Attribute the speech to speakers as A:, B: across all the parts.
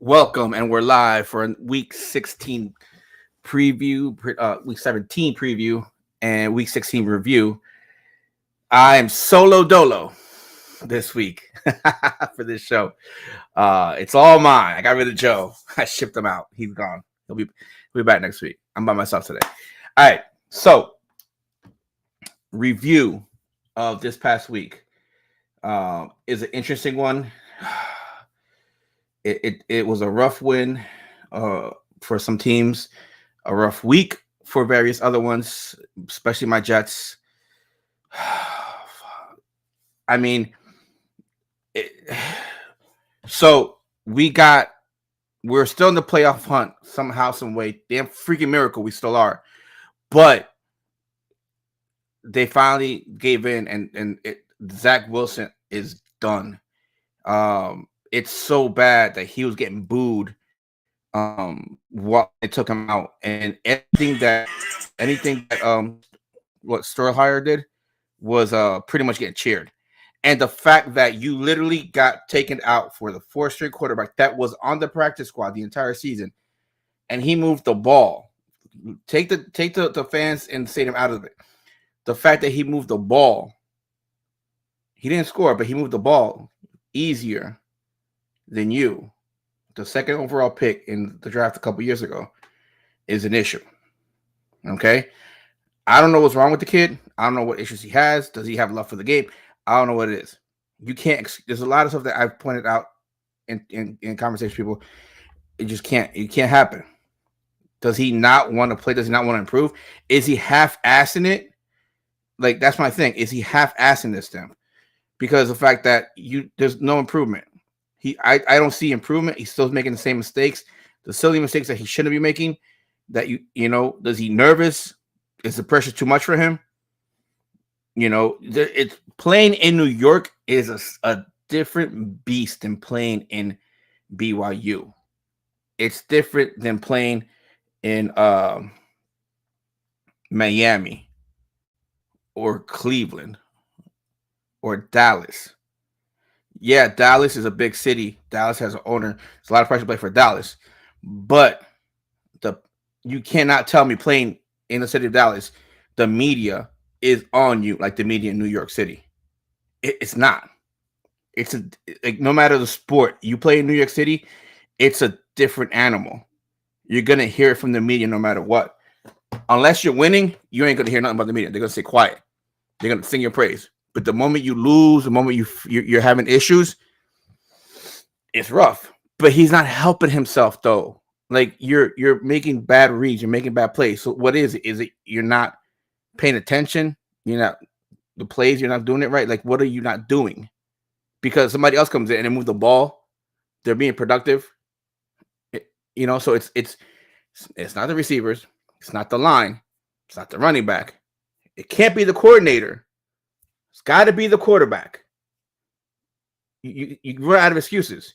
A: Welcome, and we're live for a Week 16 preview, Week 17 preview, and Week 16 review. I am solo dolo this week for this show. It's all mine. I got rid of Joe. I shipped him out. He's gone. He'll be back next week. I'm by myself today. All right. So, review of this past week is an interesting one. It was a rough win for some teams, a rough week for various other ones, especially my Jets. I mean, so we're still in the playoff hunt somehow, some way. Damn freaking miracle, we still are. But they finally gave in, and Zach Wilson is done. It's so bad that he was getting booed while they took him out, and anything that what Strohmeyer did was pretty much getting cheered. And the fact that you literally got taken out for the fourth-string quarterback that was on the practice squad the entire season, and he moved the ball. Take the fans in the stadium out of it. The fact that he moved the ball, he didn't score, but he moved the ball easier than you, the second overall pick in the draft a couple years ago, is an issue. Okay? I don't know what's wrong with the kid. I don't know what issues he has. Does he have love for the game? I don't know what it is. You can't. There's a lot of stuff that I've pointed out in conversation with people. It just can't. It can't happen. Does he not want to play? Does he not want to improve? Is he half-assing it? Like, that's my thing. Is he half-assing this thing? Because the fact that there's no improvement. I don't see improvement. He's still making the same mistakes, the silly mistakes that he shouldn't be making. That does he nervous? Is the pressure too much for him? It's playing in New York is a different beast than playing in BYU. It's different than playing in Miami or Cleveland or Dallas. Yeah, Dallas is a big city. Dallas has an owner. There's a lot of pressure to play for Dallas. But you cannot tell me playing in the city of Dallas, the media is on you like the media in New York City. It's not. It's no matter the sport. You play in New York City, it's a different animal. You're going to hear it from the media no matter what. Unless you're winning, you ain't going to hear nothing about the media. They're going to stay quiet. They're going to sing your praise. But the moment you lose, the moment you're having issues, it's rough. But he's not helping himself, though. Like, you're making bad reads. You're making bad plays. So what is it? Is it you're not paying attention? You're not the plays. You're not doing it right. Like, what are you not doing? Because somebody else comes in and they move the ball. They're being productive. So it's not the receivers. It's not the line. It's not the running back. It can't be the coordinator. It's got to be the quarterback. You run out of excuses.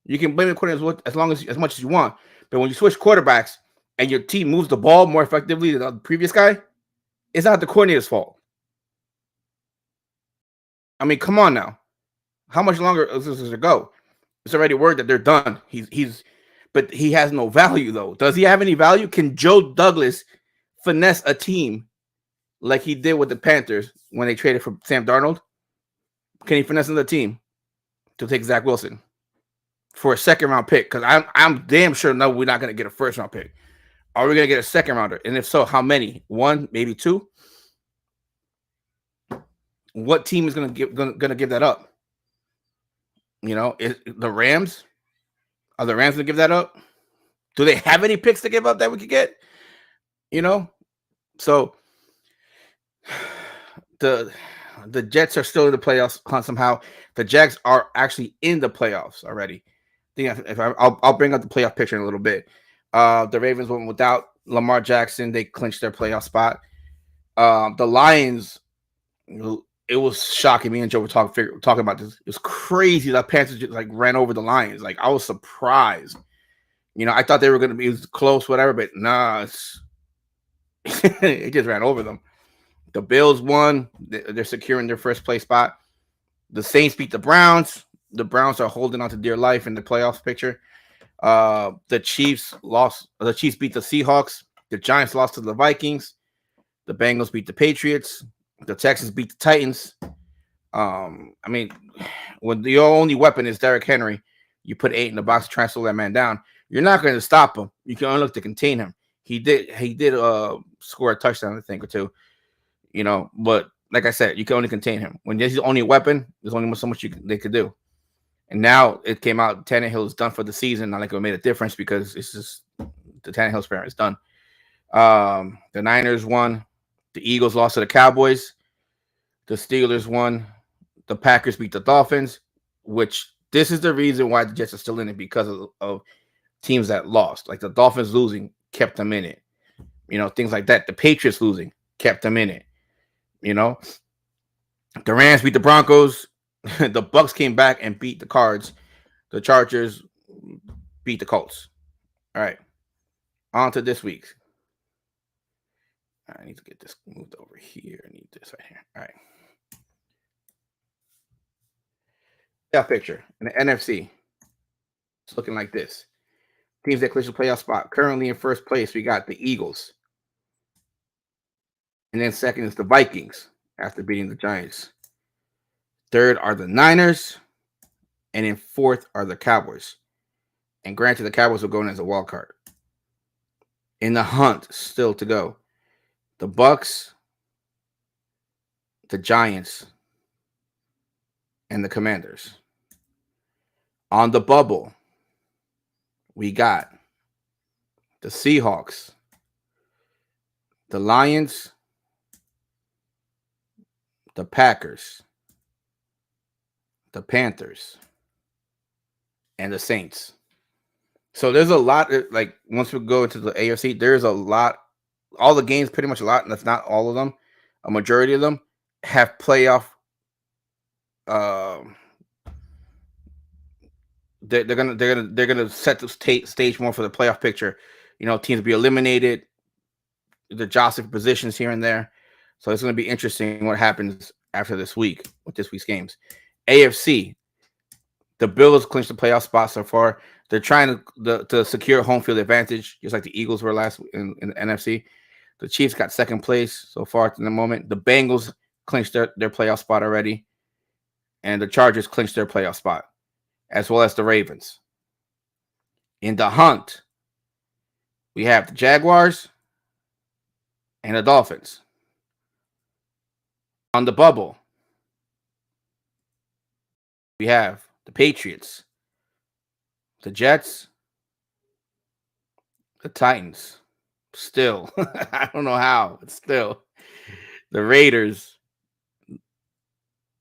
A: You can blame the coordinator as much as you want, but when you switch quarterbacks and your team moves the ball more effectively than the previous guy, it's not the coordinator's fault. I mean, come on now. How much longer is this to go? It's already word that they're done. But he has no value, though. Does he have any value? Can Joe Douglas finesse a team like he did with the Panthers when they traded for Sam Darnold? Can he finesse another team to take Zach Wilson for a second-round pick? Because I'm damn sure no, we're not going to get a first-round pick. Are we going to get a second-rounder? And if so, how many? One, maybe two? What team is going to give that up? Is the Rams? Are the Rams going to give that up? Do they have any picks to give up that we could get? So the Jets are still in the playoffs hunt somehow. The Jags are actually in the playoffs already. I think I'll bring up the playoff picture in a little bit. The Ravens went without Lamar Jackson. They clinched their playoff spot. The Lions, it was shocking. Me and Joe were talking about this. It was crazy that Panthers just ran over the Lions. Like, I was surprised. I thought they were going to be close, whatever, but nah, it just ran over them. The Bills won. They're securing their first place spot. The Saints beat the Browns. The Browns are holding on to dear life in the playoffs picture. The Chiefs lost. The Chiefs beat the Seahawks. The Giants lost to the Vikings. The Bengals beat the Patriots. The Texans beat the Titans. I mean, when your only weapon is Derrick Henry, you put 8 in the box, try to slow that man down. You're not going to stop him. You can only look to contain him. He did score a touchdown, I think, or two. But like I said, you can only contain him. When he's the only weapon, there's only so much they could do. And now it came out Tannehill is done for the season. Not like it made a difference because it's just the Tannehill experiment is done. The Niners won. The Eagles lost to the Cowboys. The Steelers won. The Packers beat the Dolphins, which this is the reason why the Jets are still in it because of teams that lost. Like the Dolphins losing kept them in it. Things like that. The Patriots losing kept them in it. The Rams beat the Broncos. The Bucks came back and beat the Cards. The Chargers beat the Colts. All right. On to this week's. I need to get this moved over here. I need this right here. All right. Yeah, picture in the NFC. It's looking like this. Teams that clinch the playoff spot. Currently in first place, we got the Eagles. And then second is the Vikings after beating the Giants. Third are the Niners. And in fourth are the Cowboys. And granted, the Cowboys will go in as a wild card. In the hunt, still to go, the Bucks, the Giants, and the Commanders. On the bubble, we got the Seahawks, the Lions, the Packers, the Panthers, and the Saints. So there's a lot, like once we go into the AFC, there's a lot, all the games, pretty much a lot, and that's not all of them. A majority of them have playoff. They're gonna set the stage more for the playoff picture. Teams will be eliminated. The jostling for positions here and there. So it's gonna be interesting what happens after this week with this week's games. AFC, the Bills clinched the playoff spot so far. They're trying to secure home field advantage, just like the Eagles were last in the NFC. The Chiefs got second place so far at the moment. The Bengals clinched their playoff spot already. And the Chargers clinched their playoff spot, as well as the Ravens. In the hunt, we have the Jaguars and the Dolphins. On the bubble, we have the Patriots, the Jets, the Titans. Still, I don't know how, but still, the Raiders,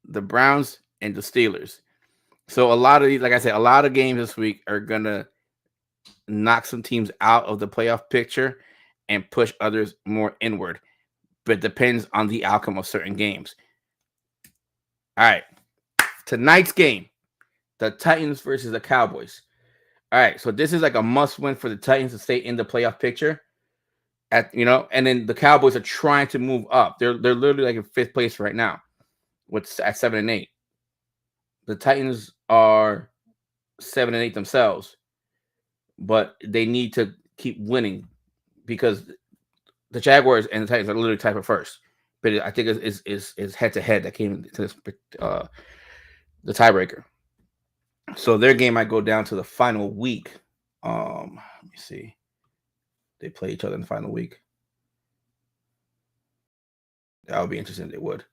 A: the Browns, and the Steelers. So a lot of these, like I said, a lot of games this week are gonna knock some teams out of the playoff picture and push others more inward. But it depends on the outcome of certain games. All right. Tonight's game, the Titans versus the Cowboys. All right. So this is like a must-win for the Titans to stay in the playoff picture. And then the Cowboys are trying to move up. They're literally like in fifth place right now, at 7-8. The Titans are 7-8 themselves, but they need to keep winning because the Jaguars and the Titans are literally tied for first. But I think is head to head that came to this the tiebreaker. So their game might go down to the final week. Let me see. They play each other in the final week. That would be interesting if they would.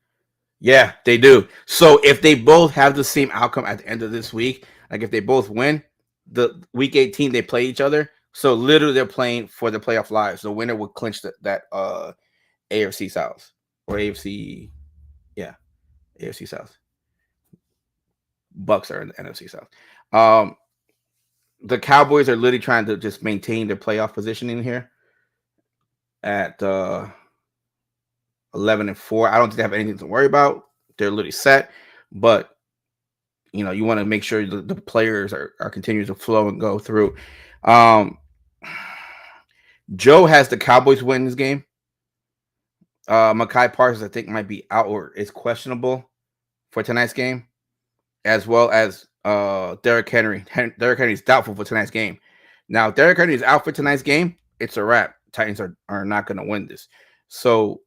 A: Yeah, they do. So if they both have the same outcome at the end of this week, like if they both win, the week 18 they play each other. So literally they're playing for the playoff lives. The winner would clinch that AFC South or AFC, AFC South. Bucks are in the NFC South. The Cowboys are literally trying to just maintain their playoff positioning here at 11-4. I don't think they have anything to worry about. They're literally set, but you want to make sure the players are continuing to flow and go through. Joe has the Cowboys win this game. Mekhi Parsons, I think, might be out or is questionable for tonight's game, as well as Derrick Henry. Derrick Henry is doubtful for tonight's game. Now, if Derrick Henry is out for tonight's game, it's a wrap. Titans are not going to win this. So,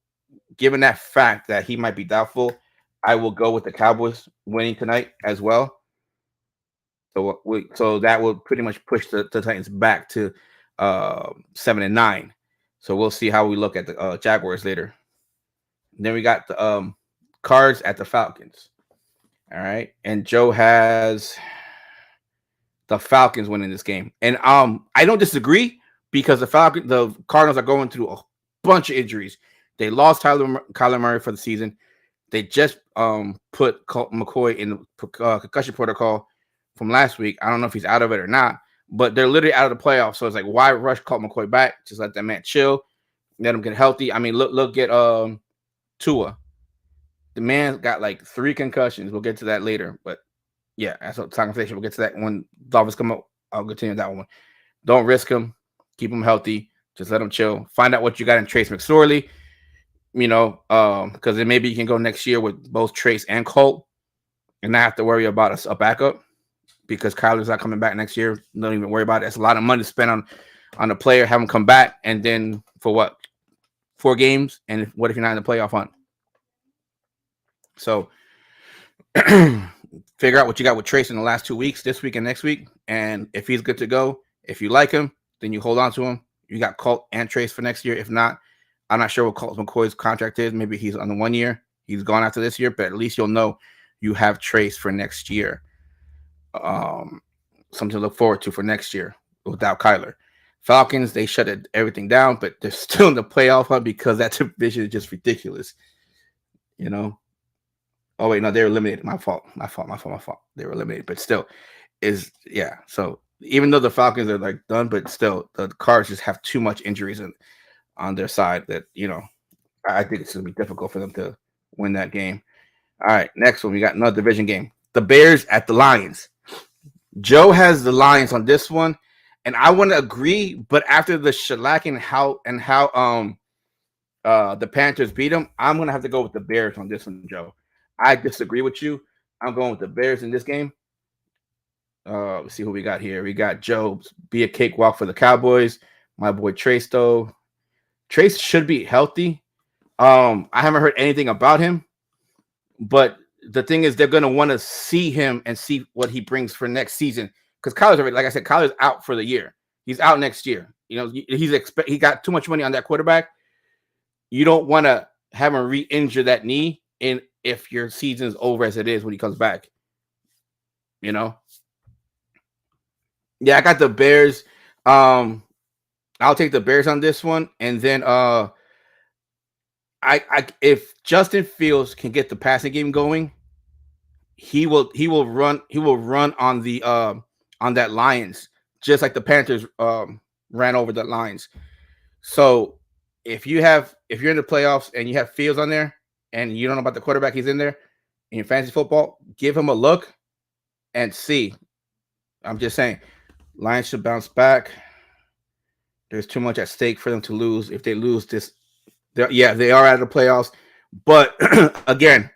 A: given that fact that he might be doubtful, I will go with the Cowboys winning tonight as well. So that will pretty much push the Titans back to 7-9. So we'll see how we look at the Jaguars later. Then we got the Cards at the Falcons. All right, and Joe has the Falcons winning this game, and I don't disagree because the Cardinals are going through a bunch of injuries. They lost Kyler Murray for the season. They just put Colt McCoy in the concussion protocol from last week. I don't know if he's out of it or not, but they're literally out of the playoffs. So it's like, why rush Colt McCoy back? Just let that man chill, let him get healthy. I mean, look at Tua. The man got like 3 concussions. We'll get to that later, but yeah, that's what conversation. We'll get to that when Dolphins come up. I'll continue that one. Don't risk him. Keep him healthy. Just let him chill. Find out what you got in Trace McSorley. Because then maybe you can go next year with both Trace and Colt and not have to worry about a backup because Kyler's not coming back next year. Don't even worry about it. It's a lot of money to spend on a player, have him come back, and then for what? 4 games? And what if you're not in the playoff hunt? So figure out what you got with Trace in the last 2 weeks, this week and next week. And if he's good to go, if you like him, then you hold on to him. You got Colt and Trace for next year. If not, I'm not sure what Colt McCoy's contract is. Maybe he's on the 1 year. He's gone after this year, but at least you'll know you have Trace for next year. Something to look forward to for next year without Kyler. Falcons, they shut everything down, but they're still in the playoff hunt because that division is just ridiculous. Oh, wait, no, they're eliminated. My fault. They were eliminated, but still So even though the Falcons are like done, but still the Cards just have too much injuries on their side that, I think it's going to be difficult for them to win that game. All right, next one, we got another division game. The Bears at the Lions. Joe has the Lions on this one, and I want to agree, but after the shellacking how the Panthers beat them, I'm going to have to go with the Bears on this one, Joe. I disagree with you. I'm going with the Bears in this game. Let's see who we got here. We got Joe be a cakewalk for the Cowboys. My boy Trace, though. Trace should be healthy. I haven't heard anything about him, but the thing is, they're going to want to see him and see what he brings for next season. Because Kyler's already, like I said, Kyler's out for the year. He's out next year. He got too much money on that quarterback. You don't want to have him re-injure that knee if your season's over as it is when he comes back. Yeah, I got the Bears. I'll take the Bears on this one, and then if Justin Fields can get the passing game going, he will run on the on that Lions, just like the Panthers ran over the Lions. So if you're in the playoffs and you have Fields on there and you don't know about the quarterback he's in there in your fantasy football, give him a look and see. I'm just saying, Lions should bounce back. There's too much at stake for them to lose. If they lose this, they are out of the playoffs. But again,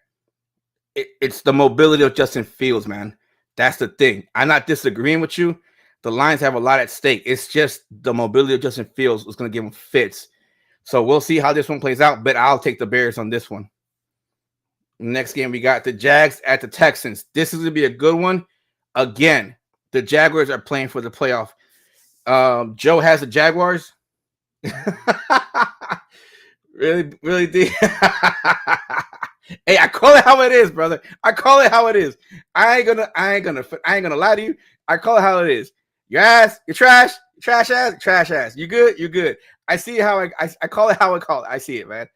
A: it's the mobility of Justin Fields, man. That's the thing. I'm not disagreeing with you. The Lions have a lot at stake. It's just the mobility of Justin Fields is going to give them fits. So we'll see how this one plays out, but I'll take the Bears on this one. Next game, we got the Jags at the Texans. This is going to be a good one. Again, the Jaguars are playing for the playoff. Joe has the Jaguars. Really, D. Hey, I call it how it is, brother. I call it how it is. I ain't gonna lie to you. I call it how it is. Your ass, you're trash, trash ass. You good? You're good. I see how I call it how I call it. I see it, man.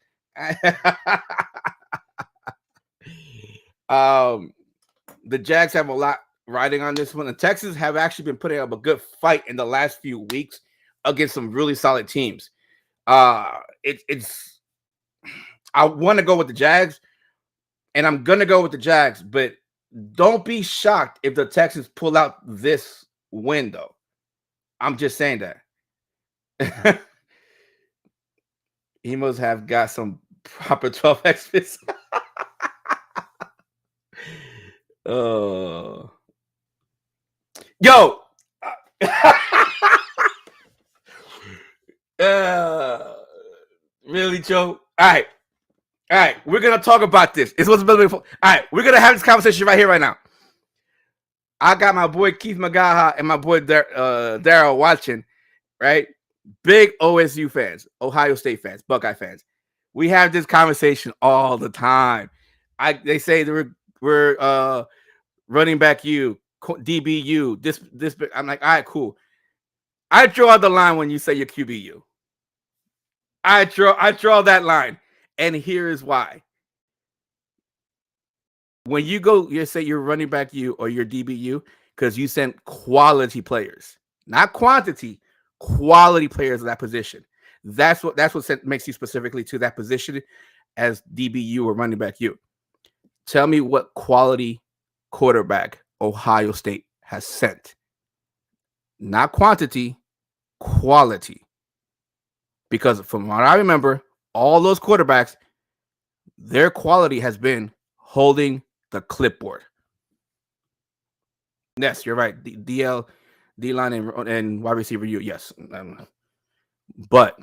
A: The Jags have a lot riding on this one. The Texans have actually been putting up a good fight in the last few weeks against some really solid teams. I want to go with the Jags, and I'm gonna go with the Jags, but don't be shocked if the Texans pull out this win, though. I'm just saying that. He must have got some proper 12X fits. Yo. Really, Joe? All right. We're gonna talk about this. It's what's beautiful. All right, we're gonna have this conversation right here, right now. I got my boy Keith Magaha and my boy Daryl watching, right? Big OSU fans, Ohio State fans, Buckeye fans. We have this conversation all the time. They say we're running back you, DBU, this. I'm like, all right, cool. I draw the line when you say you're QBU. I draw that line, and here is why. When you go, you say you're running back you or you're DBU because you sent quality players, not quantity, quality players of that position. That's what makes you specifically to that position as DBU or running back you. Tell me what quality quarterback Ohio State has sent. Not quantity, quality. Because from what I remember, all those quarterbacks, their quality has been holding the clipboard. Yes, you're right. DL, D-line, and wide receiver you. Yes. But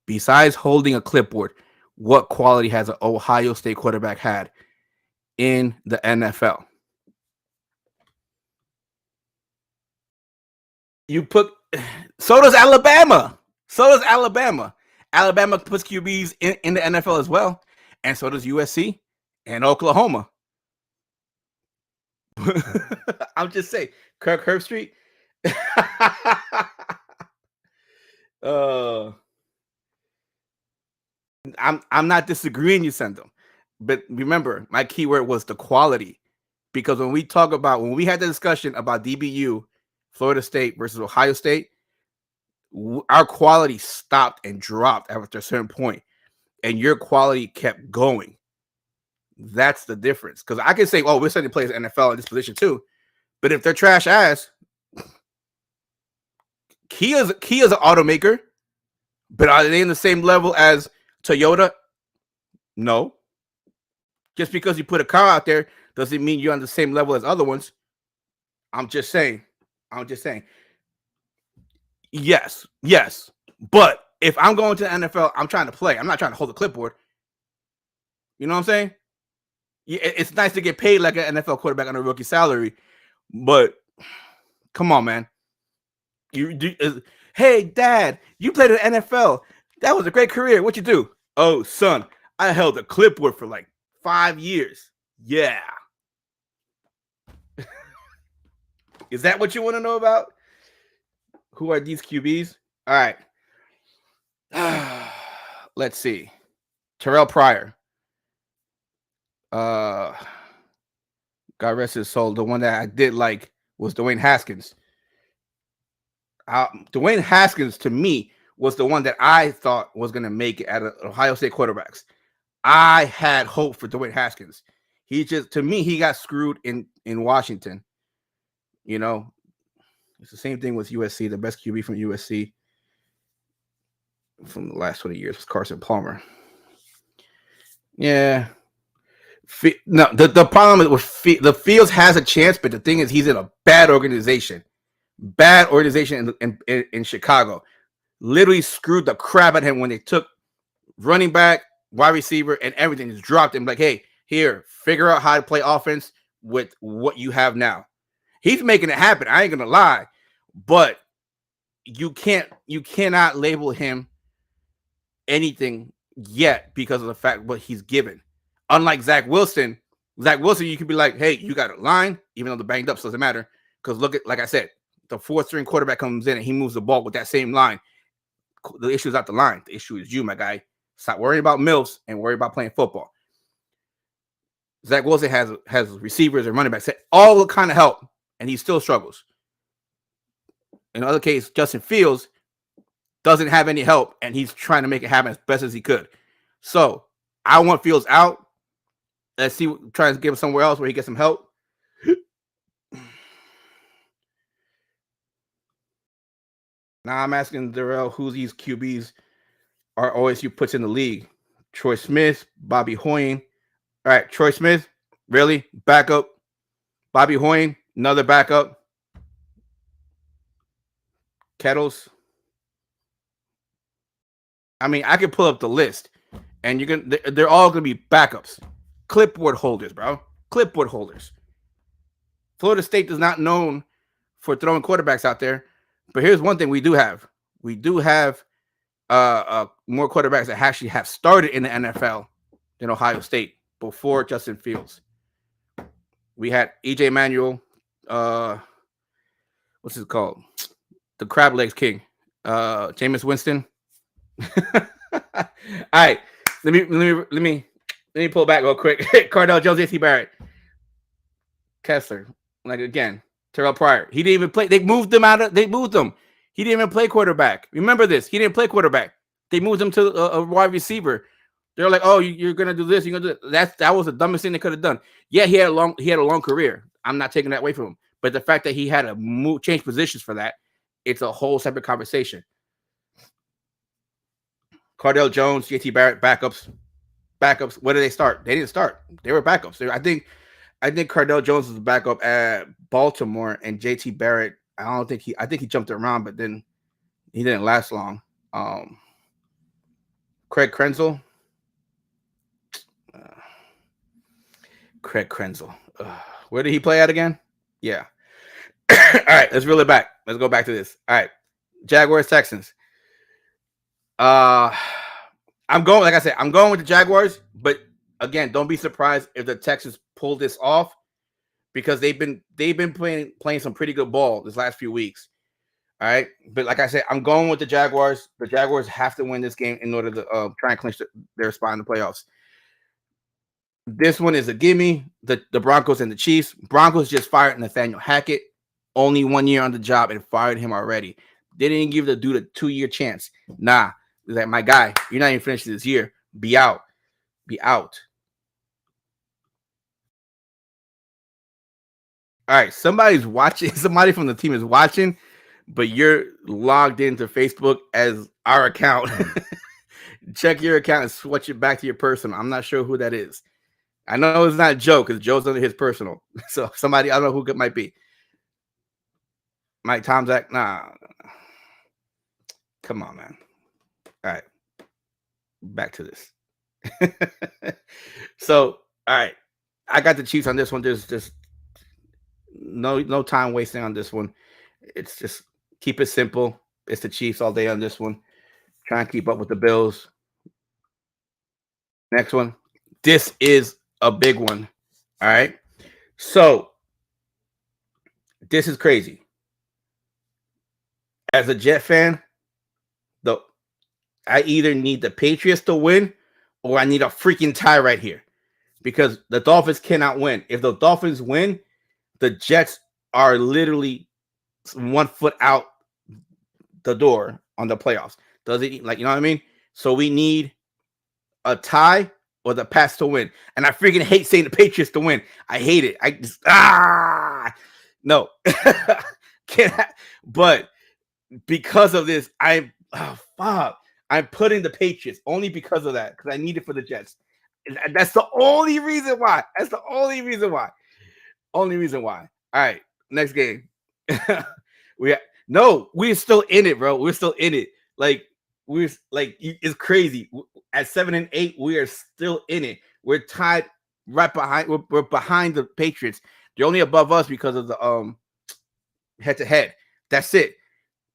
A: besides holding a clipboard, what quality has an Ohio State quarterback had in the NFL? So does Alabama. Alabama puts QBs in the NFL as well. And so does USC and Oklahoma. I'm just saying, Kirk Herbstreit. I'm not disagreeing you send them, but remember my keyword was the quality, because when we had the discussion about DBU, Florida State versus Ohio State, our quality stopped and dropped after a certain point, and your quality kept going. That's the difference. Because I can say, oh, we're sending players in the NFL in this position too, but if they're trash ass, Kia's an automaker, but are they in the same level as Toyota? No. Just because you put a car out there doesn't mean you're on the same level as other ones. I'm just saying. Yes. But if I'm going to the NFL, I'm trying to play. I'm not trying to hold the clipboard. You know what I'm saying? It's nice to get paid like an NFL quarterback on a rookie salary, but come on, man. Hey, Dad, you played in the NFL. That was a great career. What you do? Oh, son, I held a clipboard for like 5 years. Yeah. Is that what you want to know about? Who are these QBs? All right. Let's see. Terrell Pryor. God rest his soul. The one that I did like was Dwayne Haskins. Dwayne Haskins, to me, was the one that I thought was going to make it at Ohio State quarterbacks. I had hope for Dwayne Haskins. To me, he got screwed in Washington. You know, it's the same thing with USC. The best QB from USC from the last 20 years was Carson Palmer. Yeah. No, the problem with the Fields has a chance, but the thing is, he's in a bad organization. Bad organization in Chicago. Literally screwed the crap out of him when they took running back, wide receiver, and everything. Just dropped him like, hey, here, figure out how to play offense with what you have now. He's making it happen. I ain't gonna lie, but you cannot label him anything yet because of the fact what he's given. Unlike Zach Wilson, you could be like, hey, you got a line, even though the banged up, so it doesn't matter. Because look at, like I said, the fourth string quarterback comes in and he moves the ball with that same line. The issue is not the line. The issue is you, my guy. Stop worrying about MILFs and worry about playing football. Zach Wilson has receivers and running backs, all kind of help, and he still struggles. In other case, Justin Fields doesn't have any help, and he's trying to make it happen as best as he could. So I want Fields out. Let's see, try to give him somewhere else where he gets some help. Now I'm asking Darrell who these QBs are OSU puts in the league. Troy Smith, Bobby Hoying. All right, Troy Smith, really? Backup. Bobby Hoying, another backup. Kettles. I mean, I could pull up the list, and they're all gonna be backups, clipboard holders, bro. Clipboard holders. Florida State is not known for throwing quarterbacks out there, but here's one thing we do have: we do have more quarterbacks that actually have started in the NFL than Ohio State before Justin Fields. We had EJ Manuel, what's it called? The Crab Legs King, Jameis Winston. All right, let me pull back real quick. Cardell Jones, JT Barrett, Kessler, like again, Terrell Pryor. He didn't even play. They moved him. He didn't even play quarterback. Remember this? He didn't play quarterback. They moved him to a wide receiver. They're like, oh, you're gonna do this. You're gonna do that. That was the dumbest thing they could have done. Yeah, he had a long career. I'm not taking that away from him. But the fact that he had to change positions for that, it's a whole separate conversation. Cardell Jones, JT Barrett, backups. Where did they start? They didn't start. They were backups. I think Cardell Jones was a backup at Baltimore, and JT Barrett. I think he jumped around, but then he didn't last long. Craig Krenzel. Where did he play at again? Yeah. All right, let's reel it back. Let's go back to this. All right, Jaguars, Texans. I'm going with the Jaguars, but again, don't be surprised if the Texans pull this off because they've been playing some pretty good ball this last few weeks. All right, but like I said, I'm going with the Jaguars. The Jaguars have to win this game in order to try and clinch their spot in the playoffs. This one is a gimme. The Broncos and the Chiefs. Broncos just fired Nathaniel Hackett. Only 1 year on the job and fired him already. They didn't give the dude a 2-year chance. Nah, like, my guy, you're not even finished this year. Be out. All right, somebody's watching. Somebody from the team is watching, but you're logged into Facebook as our account. Check your account and switch it back to your personal. I'm not sure who that is. I know it's not Joe because Joe's under his personal. So somebody, I don't know who it might be. Mike Tomzak, nah. Come on, man. All right. Back to this. So, all right. I got the Chiefs on this one. There's just no time wasting on this one. It's just keep it simple. It's the Chiefs all day on this one. Try and keep up with the Bills. Next one. This is a big one. All right. So, this is crazy. As a Jet fan, I either need the Patriots to win or I need a freaking tie right here because the Dolphins cannot win. If the Dolphins win, the Jets are literally 1 foot out the door on the playoffs. Does it, like, you know what I mean? So we need a tie or the Pats to win. And I freaking hate saying the Patriots to win. I hate it. I just, no. But because of this, I'm putting the Patriots only because of that, because I need it for the Jets. That's the only reason why. Only reason why. All right, next game. We're still in it, bro. We're still in it. It's crazy. At 7-8, we are still in it. We're tied right behind. We're behind the Patriots. They're only above us because of the head-to-head. That's it.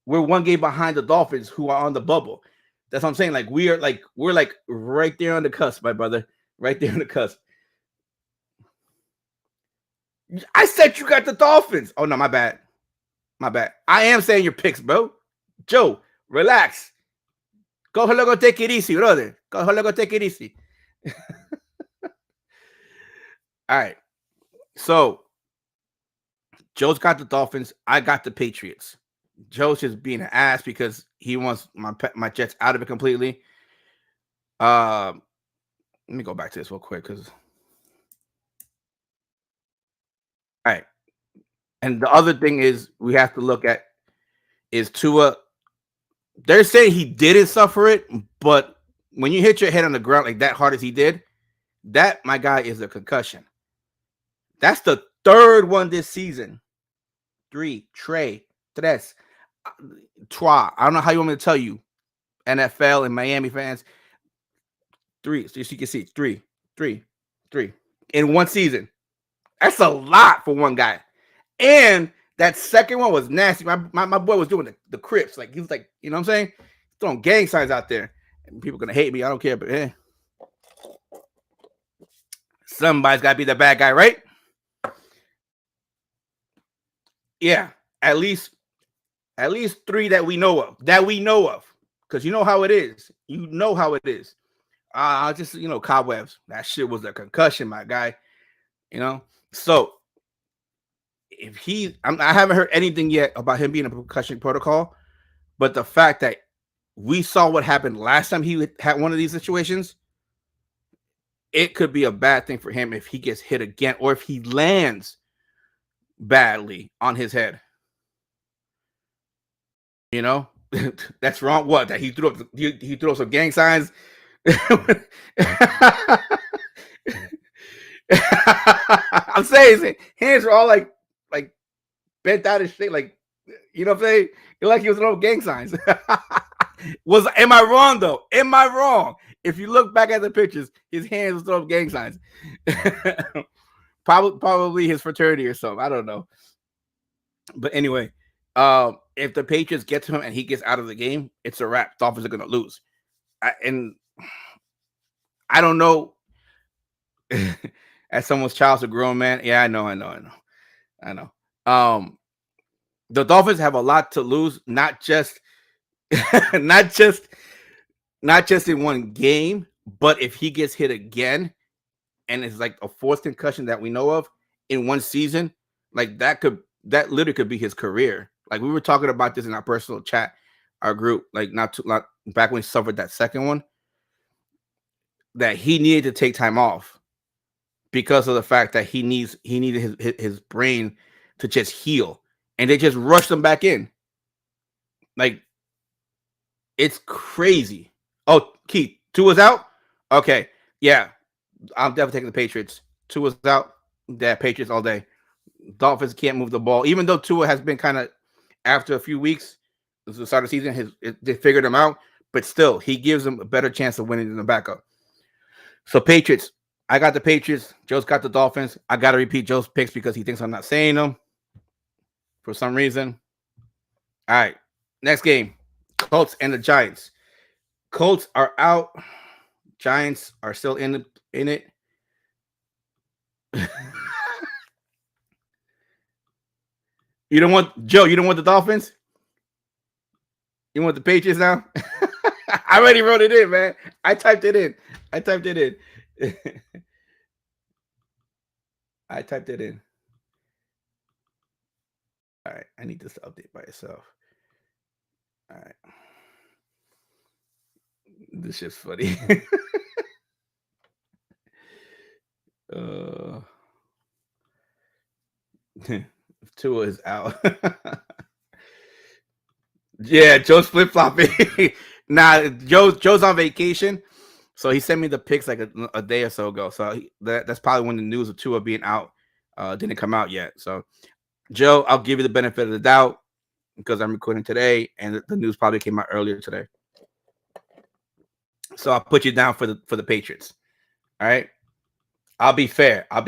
A: We're 1 game behind the Dolphins, who are on the bubble. That's what I'm saying. Like we're right there on the cusp, my brother. Right there on the cusp. I said you got the Dolphins. Oh no, my bad. I am saying your picks, bro. Joe, relax. Go take it easy, brother. Go take it easy. All right. So Joe's got the Dolphins. I got the Patriots. Joe's just being an ass because he wants my Jets out of it completely. Let me go back to this real quick because. All right. And the other thing is we have to look at is Tua. They're saying he didn't suffer it, but when you hit your head on the ground like that hard as he did, that, my guy, is a concussion. That's the 3rd one this season. 3, tres, I don't know how you want me to tell you. NFL and Miami fans. 3. So you can see 3 in one season. That's a lot for one guy. And that second one was nasty. My boy was doing the Crips. Like, he was like, you know what I'm saying? Throwing gang signs out there. And people gonna hate me. I don't care, but somebody's gotta be the bad guy, right? Yeah. At least 3 that we know of. Because you know how it is. Just, cobwebs. That shit was a concussion, my guy. So if I haven't heard anything yet about him being in a concussion protocol, but the fact that we saw what happened last time he had one of these situations, it could be a bad thing for him if he gets hit again or if he lands badly on his head. That's wrong. What? That he threw up some gang signs. I'm saying his hands were all like bent out of shape, like, you know what I'm saying? Like he was throwing gang signs. Am I wrong though? Am I wrong? If you look back at the pictures, his hands was throwing gang signs. Probably his fraternity or something. I don't know. But anyway, if the Patriots get to him and he gets out of the game, it's a wrap. Dolphins are going to lose. And I don't know. As someone's child's a grown man. Yeah, I know. The Dolphins have a lot to lose, not just in one game, but if he gets hit again and it's like a fourth concussion that we know of in one season, like that literally could be his career. Like we were talking about this in our personal chat, our group, like not back when he suffered that second one, that he needed to take time off because of the fact that he needed his brain to just heal, and they just rushed him back in. Like, it's crazy. Oh, Keith, Tua's out? Okay. Yeah. I'm definitely taking the Patriots. Tua's out. Yeah, Patriots all day. Dolphins can't move the ball. Even though Tua has been kind of, after a few weeks, this is the start of the season, they figured him out, but still, he gives them a better chance of winning than the backup. So, Patriots. I got the Patriots. Joe's got the Dolphins. I got to repeat Joe's picks because he thinks I'm not saying them for some reason. All right. Next game. Colts and the Giants. Colts are out. Giants are still in it. You don't want the Dolphins? You want the Patriots now? I already wrote it in, man. I typed it in. I typed it in. All right. I need this to update by itself. All right. This is funny. Tua is out. Yeah, Joe's flip-flopping. Nah, Joe's on vacation, so he sent me the pics like a day or so ago. So that's probably when the news of Tua being out didn't come out yet. So, Joe, I'll give you the benefit of the doubt because I'm recording today, and the news probably came out earlier today. So I'll put you down for the Patriots. All right. I'll be fair. All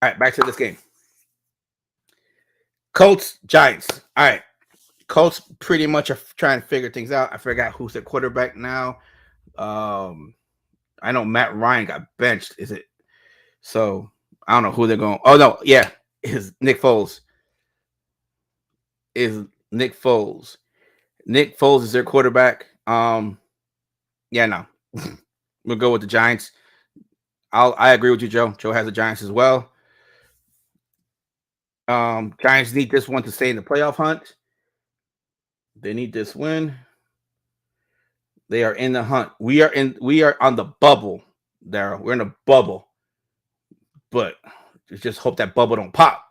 A: right. Back to this game. Colts, Giants. All right. Colts pretty much are trying to figure things out. I forgot who's their quarterback now. I know Matt Ryan got benched. Is it? So I don't know who they're going. Oh no, yeah, is Nick Foles. Nick Foles is their quarterback. Yeah, no, we'll go with the Giants. I agree with you, Joe. Joe has the Giants as well. Giants need this one to stay in the playoff hunt. They need this win. They are in the hunt. We are on the bubble, Daryl. We're in a bubble. But just hope that bubble don't pop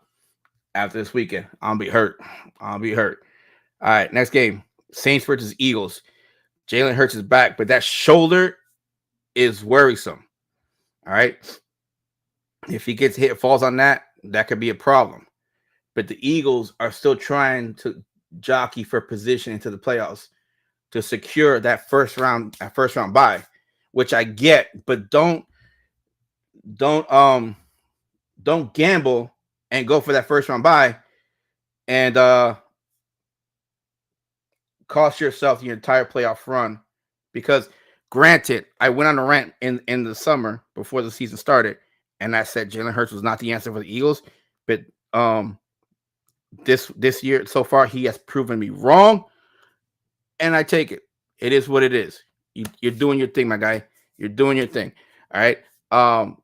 A: after this weekend. I'll be hurt. All right, next game. Saints versus Eagles. Jalen Hurts is back, but that shoulder is worrisome. All right. If he gets hit, falls on that, that could be a problem. But the Eagles are still trying to jockey for position into the playoffs to secure that first round bye, which I get, but don't don't gamble and go for that first round bye and cost yourself your entire playoff run. Because granted, I went on a rant in the summer before the season started, and I said Jalen Hurts was not the answer for the Eagles, but um this year so far he has proven me wrong, and I take it. It is what it is. You're doing your thing, my guy. You're doing your thing. All right. I'm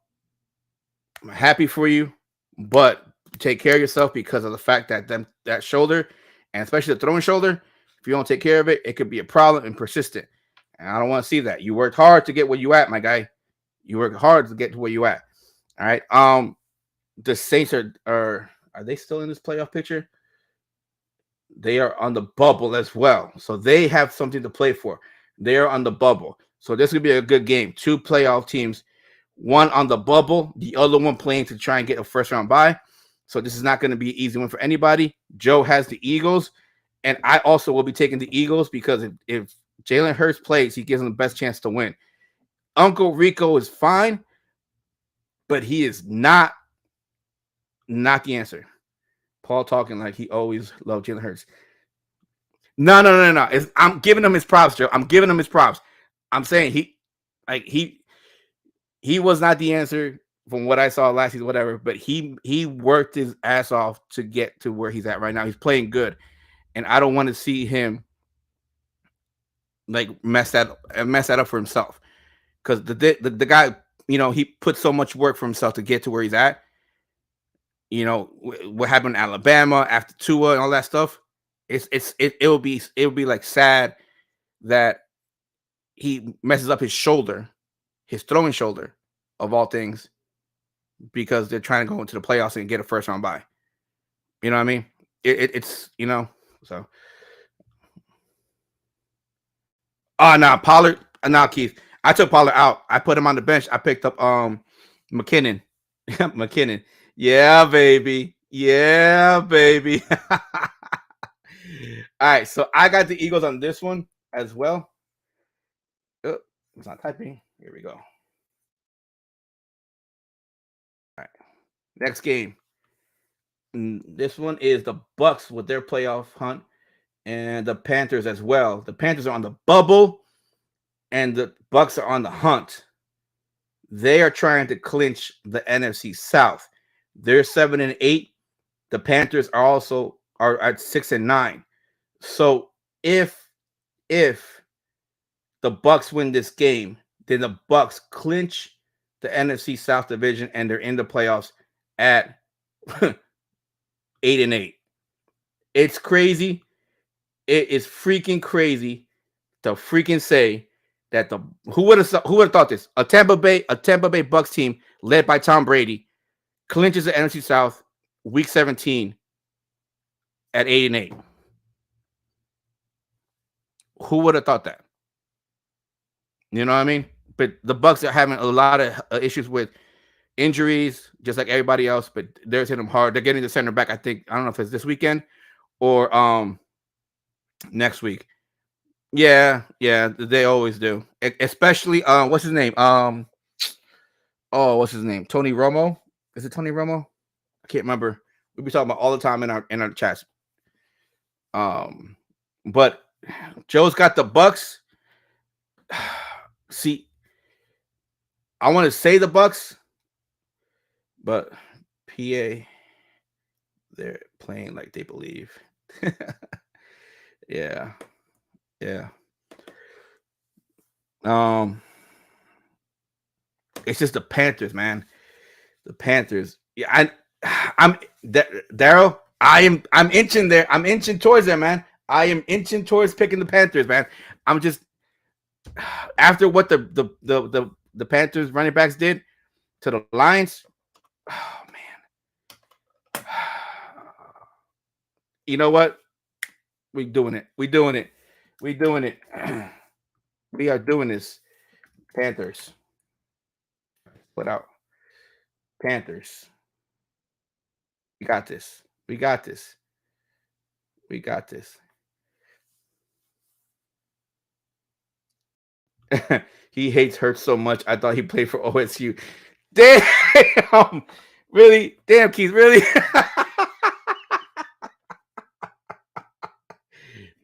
A: happy for you, but take care of yourself because of the fact that that shoulder, and especially the throwing shoulder, if you don't take care of it, it could be a problem and persistent. And I don't want to see that. You worked hard to get where you at, my guy. You worked hard to get to where you at. All right. The Saints are they still in this playoff picture? They are on the bubble as well. So they have something to play for. They are on the bubble. So this could be a good game. Two playoff teams, one on the bubble, the other one playing to try and get a first round bye. So this is not going to be an easy one for anybody. Joe has the Eagles, and I also will be taking the Eagles because if Jalen Hurts plays, he gives them the best chance to win. Uncle Rico is fine, but he is not the answer. Paul talking like he always loved Jalen Hurts. No. I'm giving him his props, Joe. I'm giving him his props. I'm saying he was not the answer from what I saw last season, whatever. But he worked his ass off to get to where he's at right now. He's playing good, and I don't want to see him like mess that up for himself. Because the guy, he put so much work for himself to get to where he's at. What happened in Alabama after Tua and all that stuff. It will be like sad that he messes up his shoulder, his throwing shoulder, of all things, because they're trying to go into the playoffs and get a first round bye. You know what I mean? It's so. Oh no, Pollard. No, Keith. I took Pollard out. I put him on the bench. I picked up McKinnon. McKinnon. Yeah, baby. Yeah, baby. All right, so I got the Eagles on this one as well. Oh, it's not typing. Here we go. All right, next game. This one is the Bucks with their playoff hunt, and the Panthers as well. The Panthers are on the bubble, and the Bucks are on the hunt. They are trying to clinch the NFC South. They're 7-8. The Panthers are at 6-9. So if the Bucks win this game, then the Bucks clinch the NFC South division and they're in the playoffs at 8-8. It's crazy. It is freaking crazy to freaking say that who would have thought this? A Tampa Bay Bucks team led by Tom Brady clinches the NFC South week 17 at 8-8. Who would have thought that? You know what I mean? But the Bucks are having a lot of issues with injuries, just like everybody else. But they're hitting them hard. They're getting the center back. I don't know if it's this weekend or next week. Yeah, they always do. Especially what's his name? What's his name? Tony Romo. Is it Tony Romo? I can't remember. We be talking about all the time in our chats. But Joe's got the Bucks. See, I want to say the Bucks, but PA, they're playing like they believe. Yeah. It's just the Panthers, man. The Panthers. Yeah, I'm Daryl. I'm inching there. I'm inching towards there, man. I am inching towards picking the Panthers, man. I'm just after what the Panthers running backs did to the Lions. Oh man. You know what? We doing it. We doing it. We doing it. We are doing this. Panthers. Put out Panthers. We got this. We got this. We got this. He hates Hurts so much. I thought he played for OSU. Damn. Really? Damn, Keith, really?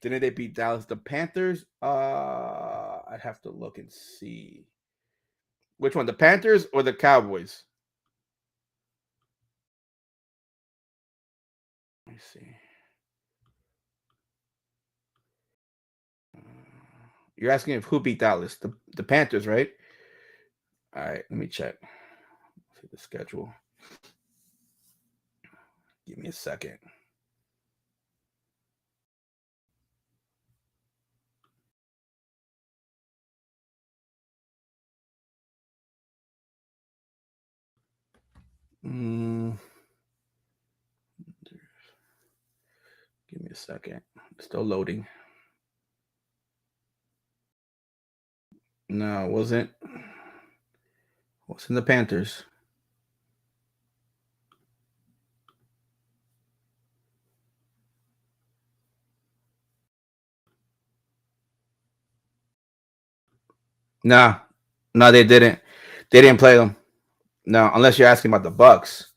A: Didn't they beat Dallas? The Panthers? I'd have to look and see. Which one? The Panthers or the Cowboys? Let me see. You're asking if who beat Dallas? The Panthers, right? All right, let me check. See the schedule. Give me a second. Give me a second. Still loading. No, it wasn't. What's in the Panthers? Nah, no, they didn't. They didn't play them. No, unless you're asking about the Bucks.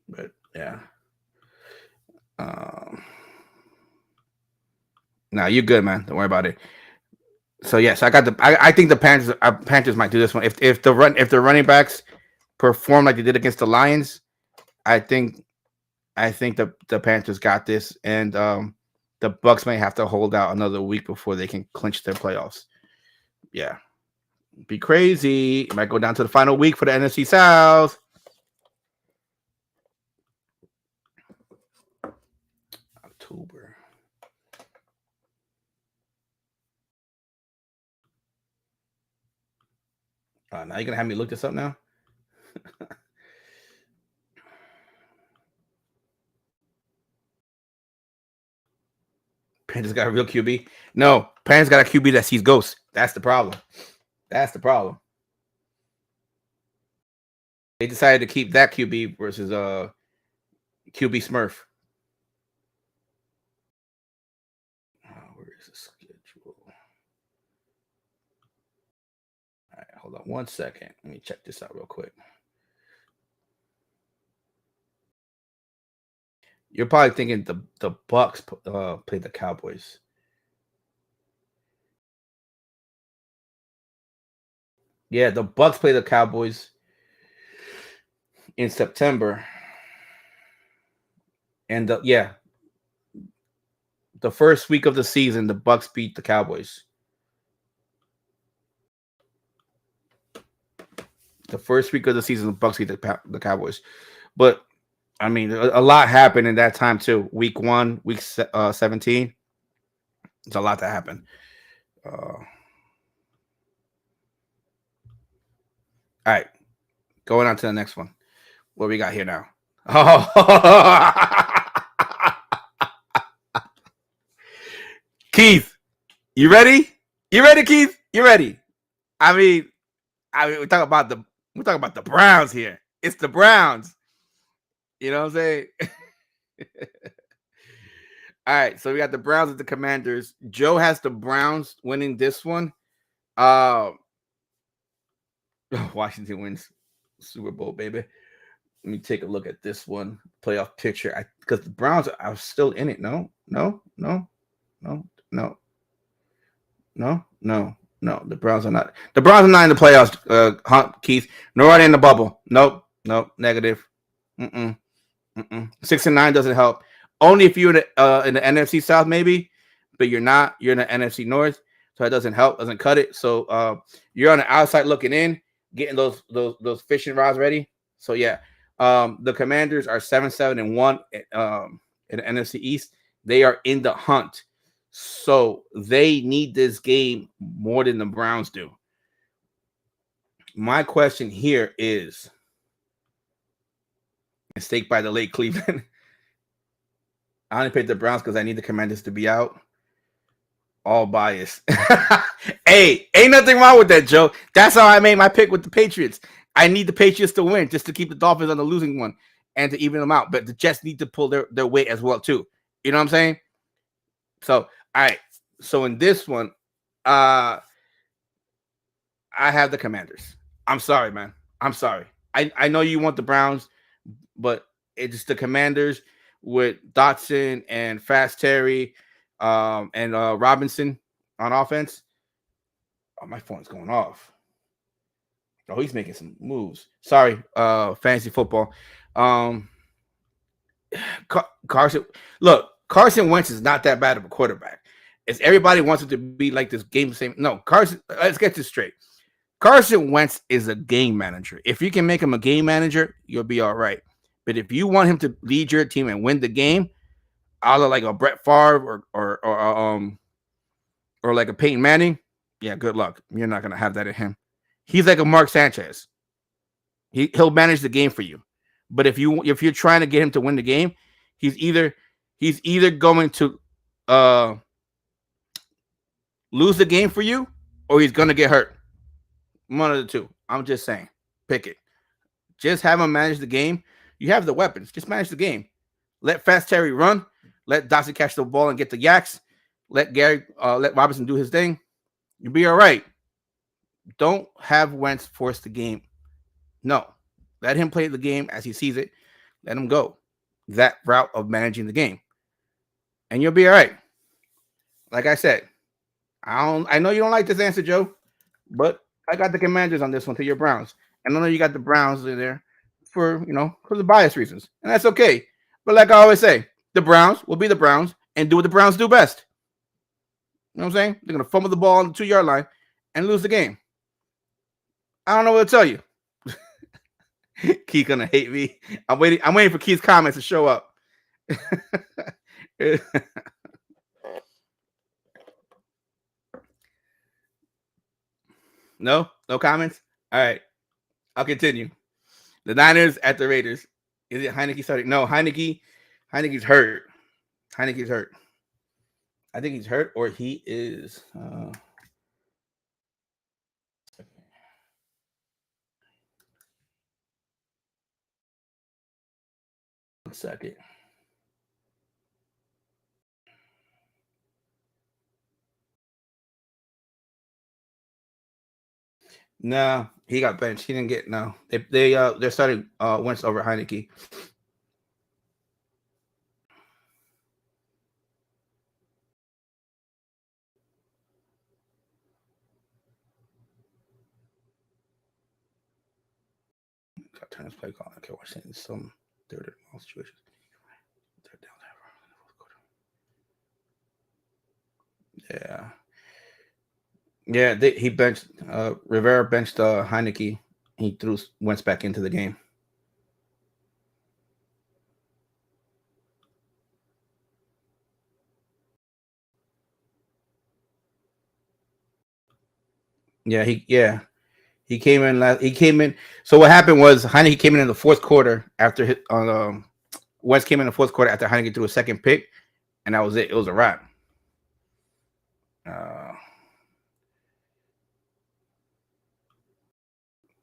A: But yeah. No, you're good, man. Don't worry about it. So yes, I got the. I think the Panthers might do this one. If the running backs perform like they did against the Lions, I think the Panthers got this, and the Bucks may have to hold out another week before they can clinch their playoffs. Yeah, be crazy. It might go down to the final week for the NFC South. October. Now you're gonna have me look this up now. Panthers got a real QB. No, Panthers got a QB that sees ghosts. That's the problem. That's the problem. They decided to keep that QB versus QB Smurf. Where is the schedule? All right, hold on 1 second. Let me check this out real quick. You're probably thinking the Bucks played the Cowboys. Yeah, the Bucks play the Cowboys in September, and the first week of the season, the Bucks beat the Cowboys. The first week of the season, the Bucks beat the Cowboys. But I mean, a lot happened in that time too. Week 1, week 17. It's a lot to happen. All right, going on to the next one. What we got here now? Oh, Keith, you ready? You ready, Keith? You ready? I mean, we're talking about the Browns here. It's the Browns. You know what I'm saying? All right, so we got the Browns and the Commanders. Joe has the Browns winning this one. Washington wins Super Bowl, baby. Let me take a look at this one playoff picture. Because the Browns are still in it. No. The Browns are not. The Browns are not in the playoffs, Keith. Nor are they in the bubble. Nope. Negative. 6-9 doesn't help. Only if you're in the NFC South, maybe, but you're not. You're in the NFC North, so that doesn't help. Doesn't cut it. So you're on the outside looking in, getting those fishing rods ready. So yeah, the Commanders are 7-1 in the NFC East. They are in the hunt, so they need this game more than the Browns do. My question here is: mistake by the late Cleveland. I only picked the Browns because I need the Commanders to be out. All biased. Hey, ain't nothing wrong with that, Joe. That's how I made my pick with the Patriots. I need the Patriots to win just to keep the Dolphins on the losing one and to even them out. But the Jets need to pull their weight as well, too. You know what I'm saying? So, all right. So in this one, I have the Commanders. I'm sorry, man. I'm sorry. I know you want the Browns, but it's the Commanders with Dotson and Fast Terry and Robinson on offense. Oh, my phone's going off. Oh, he's making some moves. Sorry, fantasy football. Carson, look, Carson Wentz is not that bad of a quarterback. It's everybody wants it to be like this game same. No, Carson, let's get this straight. Carson Wentz is a game manager. If you can make him a game manager, you'll be all right. But if you want him to lead your team and win the game, a la like a Brett Favre or like a Peyton Manning, yeah, good luck. You're not gonna have that in him. He's like a Mark Sanchez. He'll manage the game for you. But if you're trying to get him to win the game, he's either going to lose the game for you or he's gonna get hurt. One of the two. I'm just saying. Pick it. Just have him manage the game. You have the weapons. Just manage the game. Let Fast Terry run. Let Dotson catch the ball and get the yaks. Let Robinson do his thing. You'll be all right. Don't have Wentz force the game. No. Let him play the game as he sees it. Let him go that route of managing the game. And you'll be all right. Like I said, I know you don't like this answer, Joe, but I got the Commanders on this one to your Browns. And I know you got the Browns in there for the bias reasons. And that's okay. But like I always say, the Browns will be the Browns and do what the Browns do best. You know what I'm saying? They're going to fumble the ball on the 2-yard line and lose the game. I don't know what to tell you. Keith gonna hate me. I'm waiting for Keith's comments to show up. No comments. All right, I'll continue. The Niners at the Raiders. Is it Heineke starting? No, Heineke's hurt. Heineke's hurt. I think he's hurt, or he is. One second. No, he got benched. He didn't get no. They're starting Wentz over Heineke. Got turn his play call. Okay, we're seeing some third and situations. Third down. Yeah. Yeah, he benched Rivera benched Heineke. He threw Wentz back into the game. Yeah, he came in. He came in. So what happened was Heineke came in the fourth quarter after Wentz came in the fourth quarter after Heineke threw a second pick, and that was it. It was a wrap.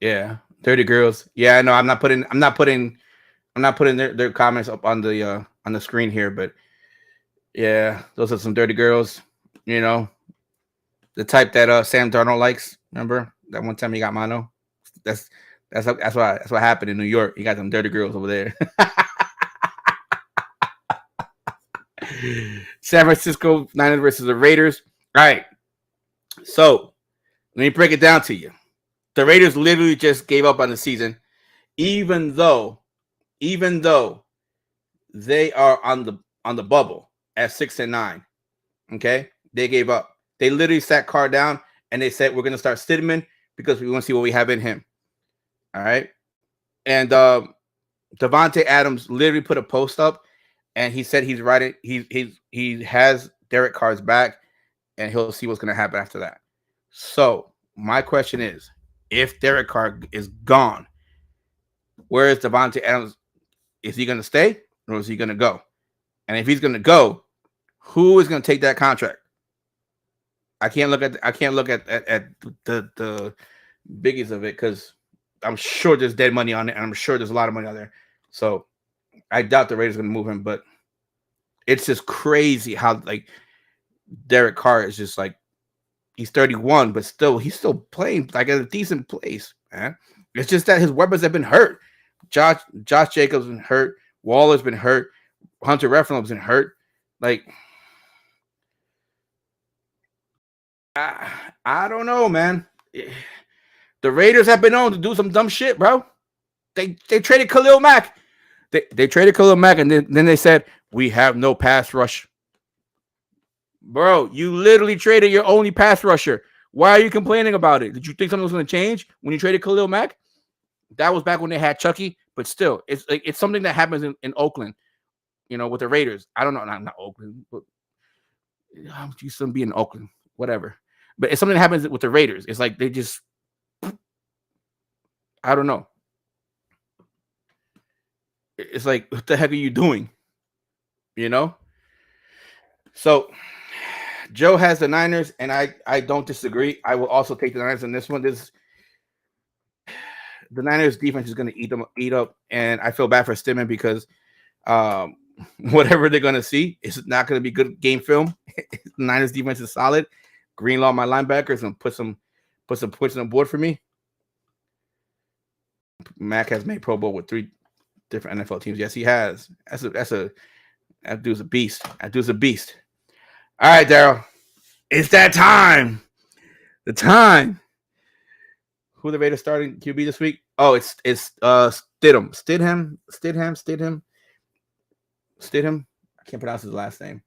A: Yeah, Dirty Girls. Yeah, I know. I'm not putting their comments up on the screen here, but yeah, those are some Dirty Girls. You know, the type that Sam Darnold likes. Remember that one time he got mono? That's what happened in New York. He got them Dirty Girls over there. San Francisco Niners versus the Raiders. All right. So let me break it down to you. The Raiders literally just gave up on the season, even though they are on the bubble at 6-9. Okay, they gave up. They literally sat Carr down and they said we're going to start Stidham because we want to see what we have in him. All right, and Devontae Adams literally put a post up, and he said he's writing. He has Derek Carr's back, and he'll see what's going to happen after that. So my question is, if Derek Carr is gone, where is Devontae Adams? Is he going to stay or is he going to go? And if he's going to go, who is going to take that contract? I can't look at the biggies of it because I'm sure there's dead money on it, and I'm sure there's a lot of money on there. So I doubt the Raiders are going to move him, but it's just crazy how like Derek Carr is just like he's 31, but he's still playing like at a decent place, man. It's just that his weapons have been hurt. Josh Jacobs been hurt. Waller's been hurt. Hunter Renfrow's been hurt. Like I don't know, man. The Raiders have been known to do some dumb shit, bro. They traded Khalil Mack. They traded Khalil Mack, and then they said we have no pass rush. Bro, you literally traded your only pass rusher. Why are you complaining about it? Did you think something was going to change when you traded Khalil Mack? That was back when they had Chucky, but still, it's something that happens in Oakland, you know, with the Raiders. I don't know, not Oakland, but I'm used to being in Oakland, whatever. But it's something that happens with the Raiders. It's like they just, I don't know. It's like, what the heck are you doing? You know? So Joe has the Niners, and I don't disagree. I will also take the Niners in this one. The Niners defense is going to eat up, and I feel bad for Stidham because whatever they're going to see is not going to be good game film. The Niners defense is solid. Greenlaw, my linebackers, and put some points on the board for me. Mac has made Pro Bowl with 3 different NFL teams. Yes, he has. That dude's a beast. That dude's a beast. All right, Daryl. It's that time. The time. Who the Raiders starting QB this week? Oh, it's Stidham. Stidham. I can't pronounce his last name.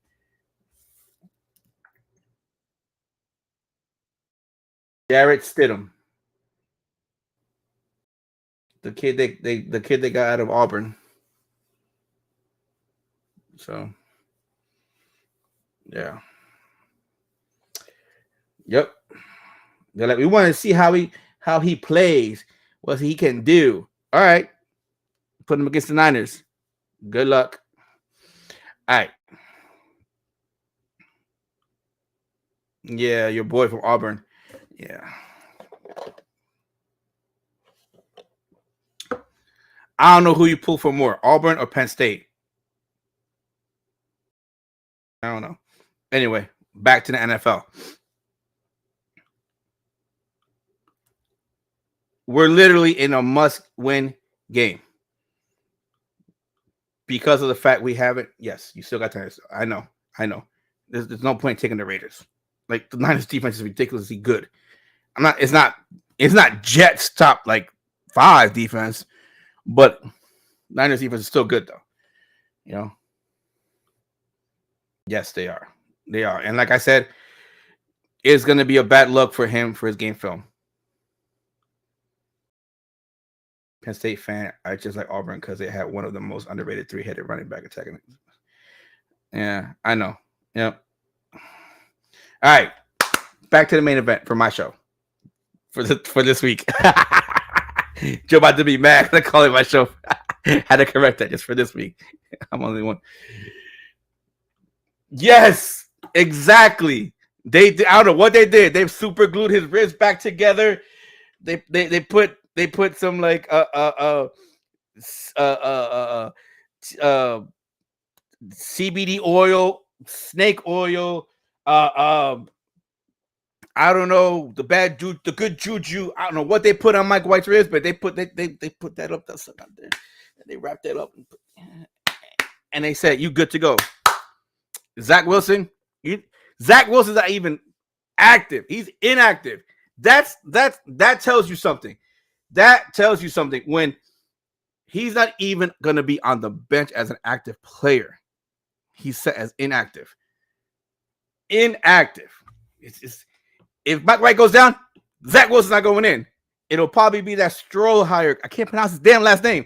A: Jarrett Stidham. The kid they got out of Auburn. So yeah. Yep. They're like, we want to see how he plays, what he can do. All right. Put him against the Niners. Good luck. All right. Yeah, your boy from Auburn. Yeah. I don't know who you pull for more, Auburn or Penn State. I don't know. Anyway, back to the NFL. We're literally in a must-win game because of the fact we haven't. Yes, you still got time. I know. There's no point taking the Raiders. Like the Niners defense is ridiculously good. It's not Jets top like 5 defense, but Niners defense is still good though. You know. Yes, they are. They are, and like I said, it's going to be a bad look for him for his game film. Penn State fan, I just like Auburn because they had one of the most underrated 3-headed running back attacking. Yeah, I know. Yep. All right, back to the main event for my show for this week. Joe about to be mad. I call it my show. Had to correct that just for this week. I'm only one. Yes, exactly. I don't know what they did. They've super glued his ribs back together. They put some like CBD oil, snake oil, I don't know, the good juju. I don't know what they put on Mike White's ribs, but they put that up there. They wrapped that up and they said, "You good to go." Zach Wilson's not even active. He's inactive. That tells you something. That tells you something when he's not even going to be on the bench as an active player. He's set as inactive. Inactive. If Mike White goes down, Zach Wilson's not going in. It'll probably be that Strollhire. I can't pronounce his damn last name.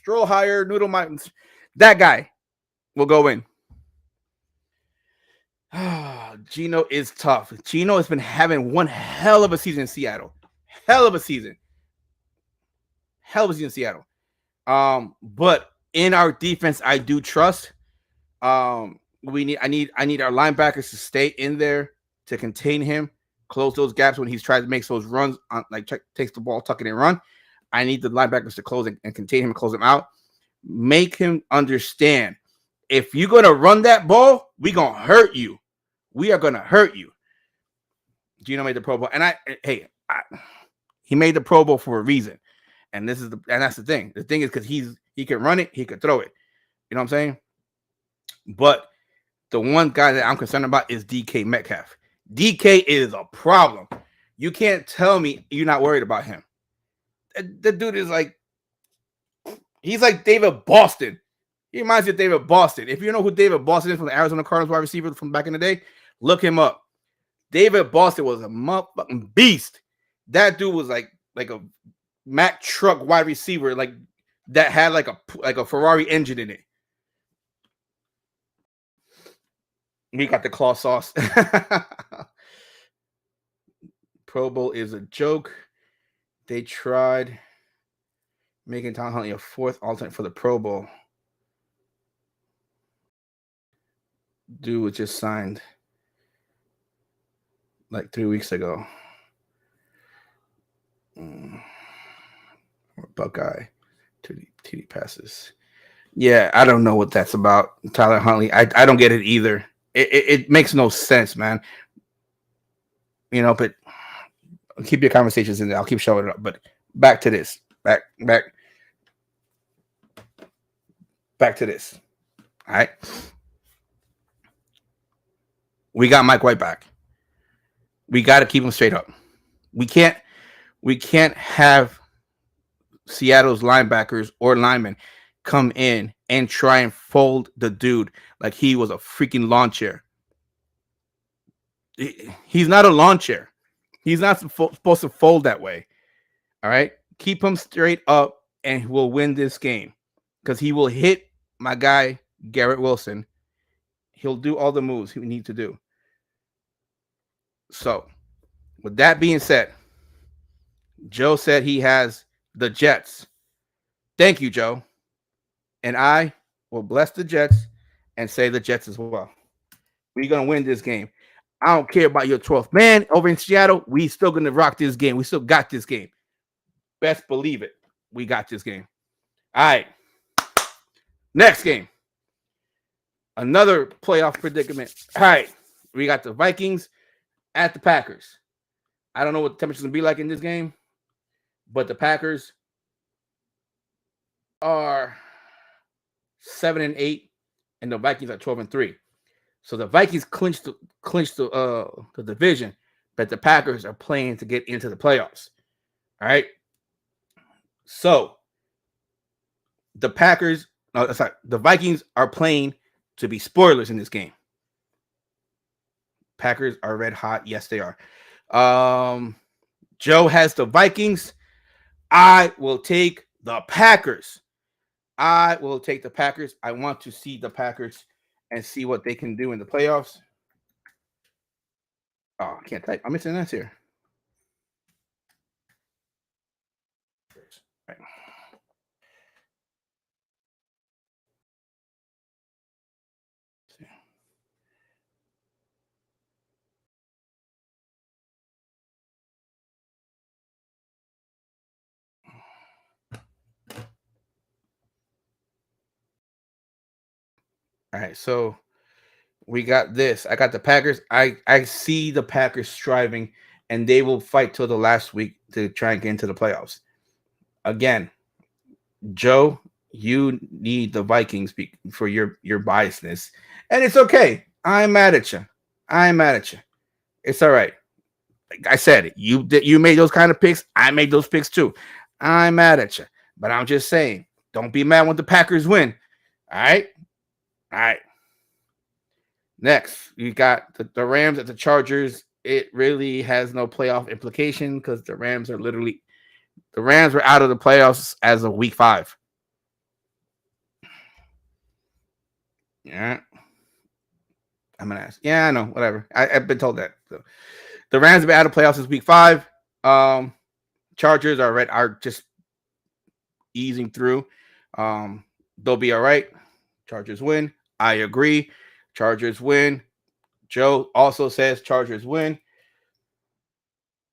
A: Strollhire, Noodle Mountains. That guy will go in. Geno is tough. Geno has been having one hell of a season in Seattle. Hell of a season in Seattle. But in our defense, I do trust. I need our linebackers to stay in there. to contain him, close those gaps when he's trying to make those runs, on, like takes the ball, tuck it and run. I need the linebackers to close and contain him and close him out. Make him understand, if you're going to run that ball, we're going to hurt you. We are going to hurt you. Gino made the Pro Bowl. And he made the Pro Bowl for a reason. And that's the thing. The thing is because he can run it, he can throw it. You know what I'm saying? But the one guy that I'm concerned about is DK Metcalf. DK is a problem. You can't tell me you're not worried about him. The dude is like, he's like David Boston. He reminds me of David Boston. If you know who David Boston is from the Arizona Cardinals wide receiver from back in the day, look him up. David Boston was a motherfucking beast. That dude was like a Mack truck wide receiver, like that had like a Ferrari engine in it. We got the claw sauce. Pro Bowl is a joke. They tried making Tom Huntley a fourth alternate for the Pro Bowl. Dude was just signed like 3 weeks ago. Buckeye. TD passes. Yeah, I don't know what that's about. Tyler Huntley. I don't get it either. It makes no sense, man. You know, but keep your conversations in there. I'll keep showing it up. But back to this. Back to this. All right. We got Mike White back. We got to keep him straight up. We can't have Seattle's linebackers or linemen come in and try and fold the dude like he was a freaking lawn chair. He's not a lawn chair. He's not supposed to fold that way. All right? Keep him straight up and we'll win this game because he will hit my guy, Garrett Wilson. He'll do all the moves he needs to do. So, with that being said, Joe said he has the Jets. Thank you, Joe. And I will bless the Jets and say the Jets as well. We're going to win this game. I don't care about your 12th man over in Seattle. We still going to rock this game. We still got this game. Best believe it. We got this game. All right. Next game. Another playoff predicament. All right. We got the Vikings at the Packers. I don't know what the temperature's going to be like in this game, but the Packers are 7-8, and the Vikings are 12-3. So the Vikings clinched the division, but the Packers are playing to get into the playoffs. All right. So the Vikings are playing to be spoilers in this game. Packers are red hot. Yes, they are. Joe has the Vikings. I will take the Packers. I will take the Packers. I want to see the Packers and see what they can do in the playoffs. Oh, I can't type. I'm missing this here. Right. All right, so we got this. I got the Packers. I see the Packers striving, and they will fight till the last week to try and get into the playoffs. Again, Joe, you need the Vikings for your biasness, and it's okay. I'm mad at you. It's all right. Like I said, you made those kind of picks. I made those picks too. I'm mad at you, but I'm just saying, don't be mad when the Packers win. All right. Next, you got the Rams at the Chargers. It really has no playoff implication because the Rams were out of the playoffs as of week 5. Yeah. I'm gonna ask. Yeah, I know. Whatever. I've been told that. So, the Rams have been out of playoffs since week 5. Chargers are just easing through. They'll be all right. Chargers win. I agree. Chargers win. Joe also says Chargers win.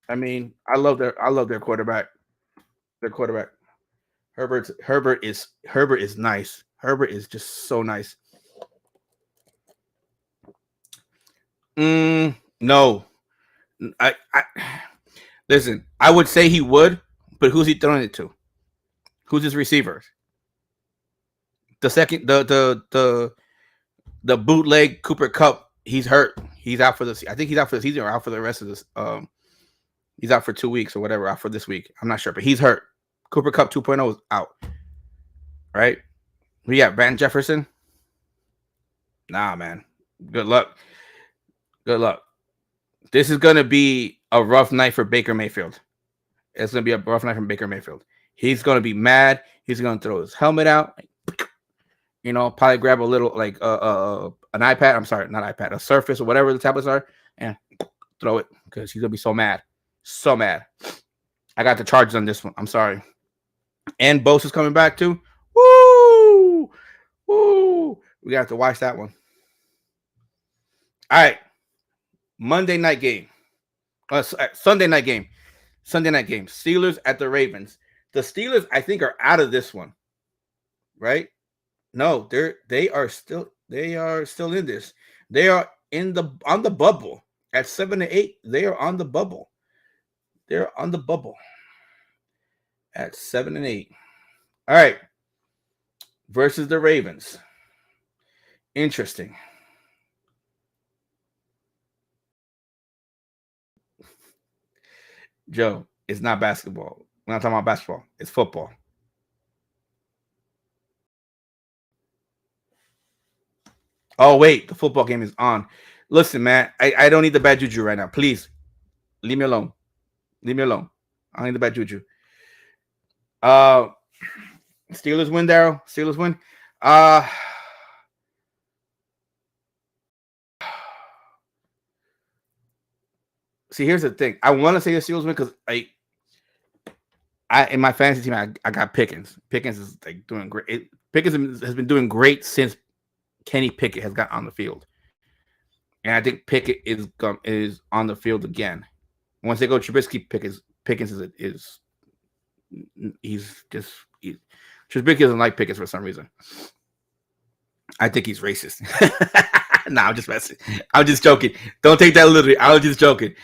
A: I mean, I love their quarterback. Their quarterback. Herbert is nice. Herbert is just so nice. No. I listen, I would say he would, but who's he throwing it to? Who's his receivers? The second the bootleg Cooper Cup, he's hurt. He's out for I think he's out for the season or out for the rest of this. He's out for 2 weeks or whatever, out for this week. I'm not sure, but he's hurt. Cooper Cup 2.0 is out. Right? We got Van Jefferson. Nah, man. Good luck. Good luck. This is gonna be a rough night for Baker Mayfield. It's gonna be a rough night from Baker Mayfield. He's gonna be mad. He's gonna throw his helmet out. Probably grab a little like an iPad. I'm sorry, not iPad, a Surface or whatever the tablets are, and throw it because he's gonna be so mad, so mad. I got the Chargers on this one. I'm sorry. And Bosa's coming back too. Woo, woo. We got to watch that one. All right, Monday night game. Sunday night game. Sunday night game. Steelers at the Ravens. The Steelers, I think, are out of this one, right? No, they are still in this. They are on the bubble at 7-8. They are on the bubble. They're on the bubble at 7-8. All right, versus the Ravens. Interesting. Joe, it's not basketball. We're not talking about basketball. It's football. Oh, wait. The football game is on. Listen, man, I don't need the bad juju right now. Please, leave me alone. Leave me alone. I don't need the bad juju. Steelers win, Daryl. Steelers win. See, here's the thing. I want to say the Steelers win because I in my fantasy team, I got Pickens. Pickens is like doing great. Pickens has been doing great since Kenny Pickett has got on the field, and I think Pickett is on the field again. Once they go Trubisky, Pickens is Trubisky doesn't like Pickens for some reason. I think he's racist. Nah, I'm just messing. I'm just joking. Don't take that literally. I was just joking.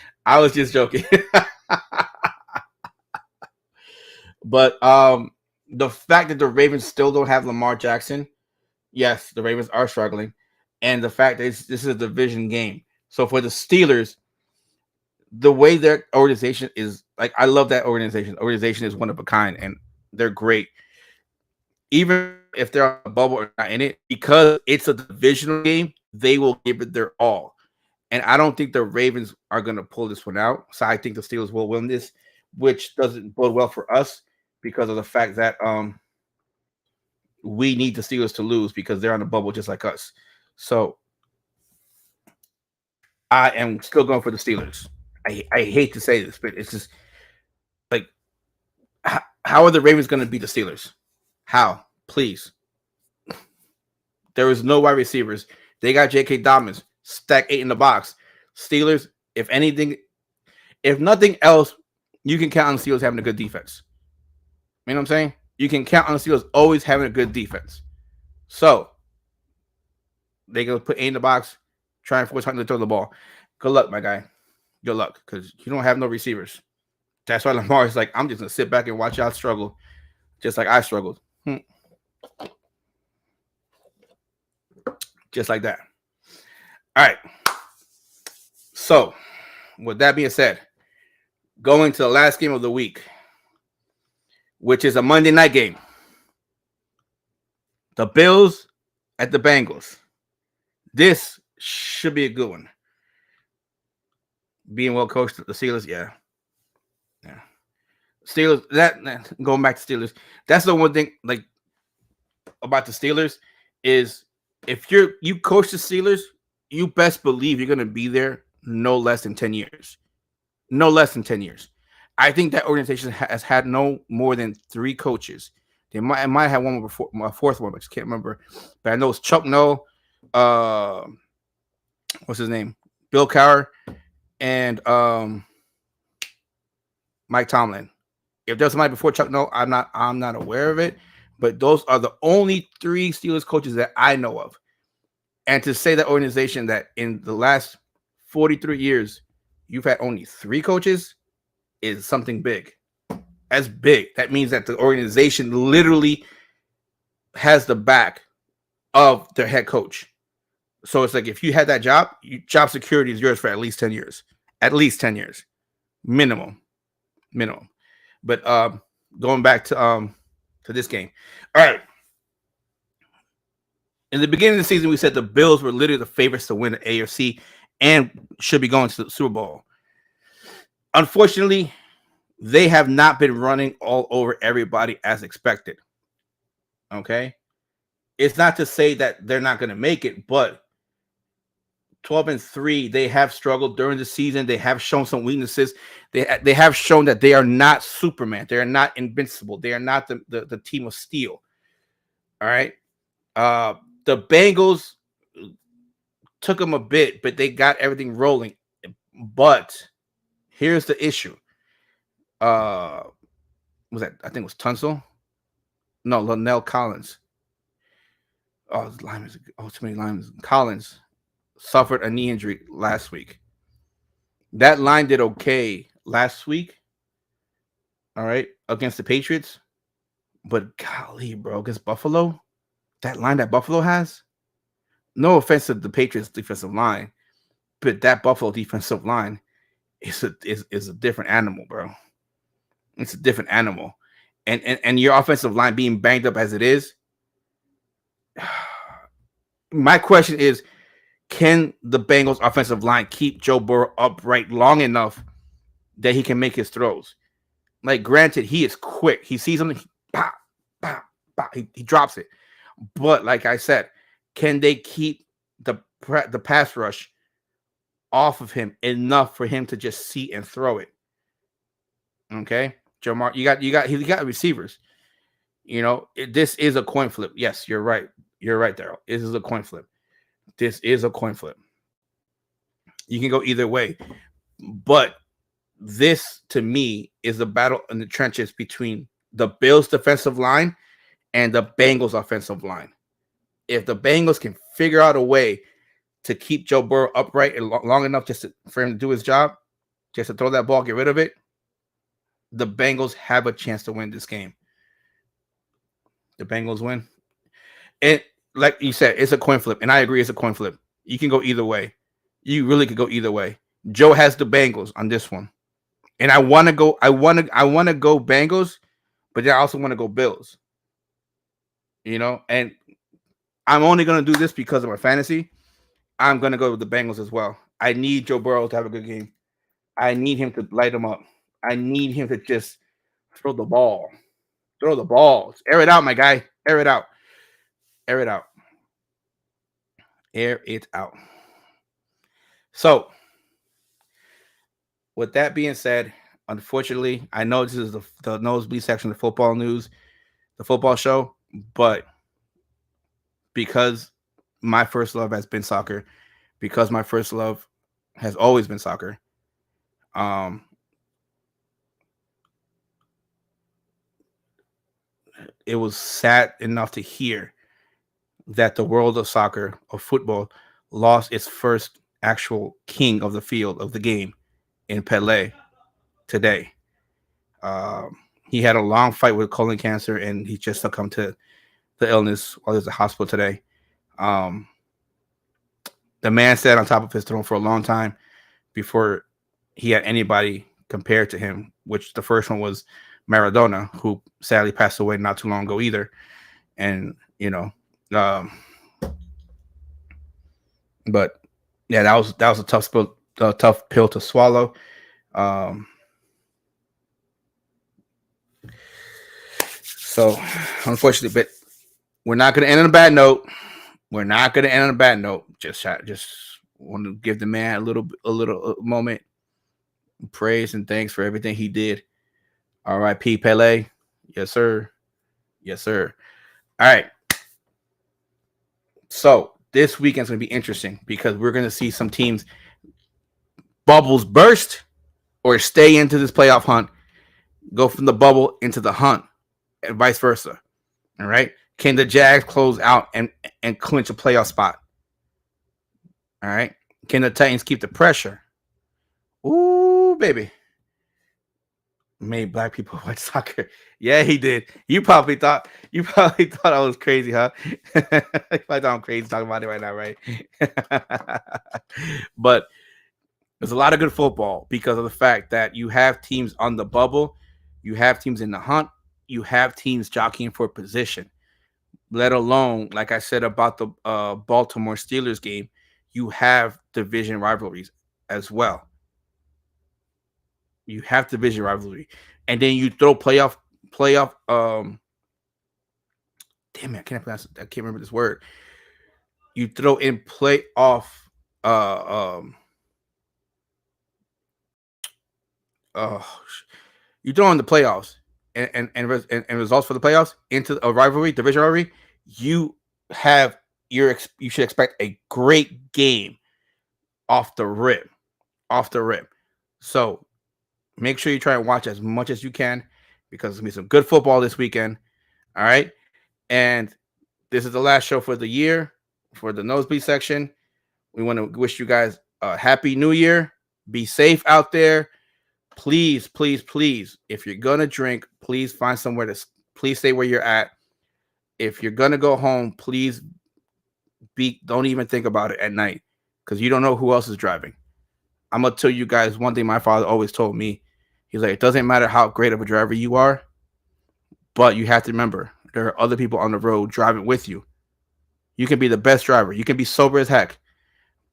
A: But the fact that the Ravens still don't have Lamar Jackson, yes, the Ravens are struggling, and the fact that this is a division game. So for the Steelers, the way their organization is, like, I love that organization. The organization is one of a kind, and they're great. Even if they're on a bubble or not in it, because it's a divisional game, they will give it their all. And I don't think the Ravens are going to pull this one out. So I think the Steelers will win this, which doesn't bode well for us because of the fact that we need the Steelers to lose because they're on the bubble just like us. So I am still going for the Steelers. I hate to say this, but it's just like, how are the Ravens going to beat the Steelers? How? Please. There is no wide receivers. They got J.K. Dobbins, stack 8 in the box. Steelers, if nothing else, you can count on the Steelers having a good defense. You know what I'm saying? You can count on the Steelers always having a good defense. So, they going to put 8 in the box, try and force Hunter to throw the ball. Good luck, my guy. Good luck, because you don't have no receivers. That's why Lamar is like, I'm just going to sit back and watch y'all struggle, just like I struggled. Just like that. All right. So, with that being said, going to the last game of the week, which is a Monday night game. The Bills at the Bengals. This should be a good one. Being well coached, the Steelers, yeah. Steelers, going back to Steelers, that's the one thing like about the Steelers is if you coach the Steelers, you best believe you're going to be there no less than 10 years. No less than 10 years. I think that organization has had no more than 3 coaches. They might have one before, a fourth one, I just can't remember. But I know it's Chuck Noll, what's his name? Bill Cowher and Mike Tomlin. If there's somebody before Chuck, no, I'm not aware of it. But those are the only 3 Steelers coaches that I know of. And to say that organization that in the last 43 years, you've had only 3 coaches is something big. That's big. That means that the organization literally has the back of their head coach. So it's like if you had that job, job security is yours for at least 10 years. At least 10 years. Minimum. But going back to this game. All right. In the beginning of the season, we said the Bills were literally the favorites to win the AFC and should be going to the Super Bowl. Unfortunately, they have not been running all over everybody as expected. Okay? It's not to say that they're not going to make it, but 12-3, they have struggled during the season. They have shown some weaknesses. They have shown that they are not Superman. They are not invincible. They are not the team of steel. All right? The Bengals took them a bit, but they got everything rolling. But here's the issue. Was that? I think it was Tunsil. No, Lonnell Collins. Oh, linemen. Oh, too many linemen. Collins suffered a knee injury last week. That line did okay last week. All right, against the Patriots. But golly, bro, against Buffalo, that line that Buffalo has. No offense to the Patriots defensive line, but that Buffalo defensive line is a different animal, bro. It's a different animal. And your offensive line being banged up as it is. My question is, can the Bengals offensive line keep Joe Burrow upright long enough that he can make his throws? Like, granted, he is quick. He sees something, bah, bah, bah, he drops it. But like I said, can they keep the pass rush off of him enough for him to just see and throw it? Okay, Joe Mark, he got receivers. You know, this is a coin flip. Yes, you're right. You're right, Daryl. This is a coin flip. This is a coin flip. You can go either way. But this, to me, is a battle in the trenches between the Bills' defensive line and the Bengals' offensive line. If the Bengals can figure out a way to keep Joe Burrow upright and long enough for him to do his job, just to throw that ball, get rid of it, the Bengals have a chance to win this game. The Bengals win. And like you said, it's a coin flip. And I agree, it's a coin flip. You can go either way. You really could go either way. Joe has the Bengals on this one. And I want to go Bengals, but then I also want to go Bills. You know, and I'm only going to do this because of my fantasy. I'm going to go with the Bengals as well. I need Joe Burrow to have a good game. I need him to light them up. I need him to just throw the ball. Throw the balls. Air it out, my guy. Air it out. Air it out. Air it out. So, with that being said, unfortunately, I know this is the nosebleed section of football news, the football show, but because my first love has been soccer, because my first love has always been soccer, it was sad enough to hear that the world of soccer, of football, lost its first actual king of the field, of the game, in Pelé today. He had a long fight with colon cancer, and he just succumbed to the illness while he was at the hospital today. The man sat on top of his throne for a long time before he had anybody compared to him, which the first one was Maradona, who sadly passed away not too long ago either. And, you know, but yeah, that was a tough pill to swallow. So unfortunately, but we're not going to end on a bad note. Just want to give the man a little moment, praise and thanks for everything he did. R.I.P. Pele. Yes, sir. All right. So this weekend's going to be interesting because we're going to see some teams bubbles burst or stay into this playoff hunt, go from the bubble into the hunt, and vice versa. All right. Can the Jags close out and clinch a playoff spot? All right. Can the Titans keep the pressure? Ooh, baby. Made black people watch soccer. Yeah, he did. You probably thought I was crazy, huh? I thought I'm crazy talking about it right now, right? But there's a lot of good football because of the fact that you have teams on the bubble, you have teams in the hunt, you have teams jockeying for position. Let alone, like I said about the Baltimore Steelers game, you have division rivalries as well. You have division rivalry, and then you throw playoff. Damn it, I can't pronounce it. I can't remember this word. You throw in playoff. Oh, you throw in the playoffs and results for the playoffs into a rivalry, division rivalry. You have you should expect a great game off the rip. So make sure you try and watch as much as you can because there's gonna be some good football this weekend. All right. And this is the last show for the year for the nosebleed section. We want to wish you guys a happy new year. Be safe out there. Please, please, please, if you're going to drink, please find somewhere to please stay where you're at. If you're going to go home, please don't even think about it at night because you don't know who else is driving. I'm going to tell you guys one thing my father always told me. He's like, it doesn't matter how great of a driver you are, but you have to remember there are other people on the road driving with you. You can be the best driver. You can be sober as heck,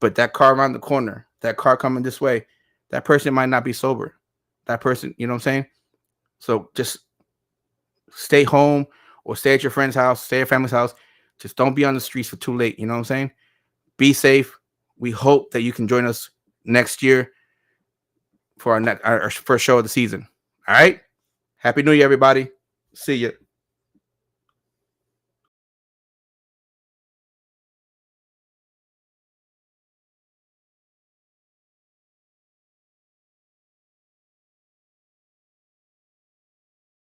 A: but that car around the corner, that car coming this way, that person might not be sober. That person, you know what I'm saying? So just stay home or stay at your friend's house, stay at family's house. Just don't be on the streets for too late. You know what I'm saying? Be safe. We hope that you can join us next year for our first show of the season. All right? Happy New Year, everybody. See you.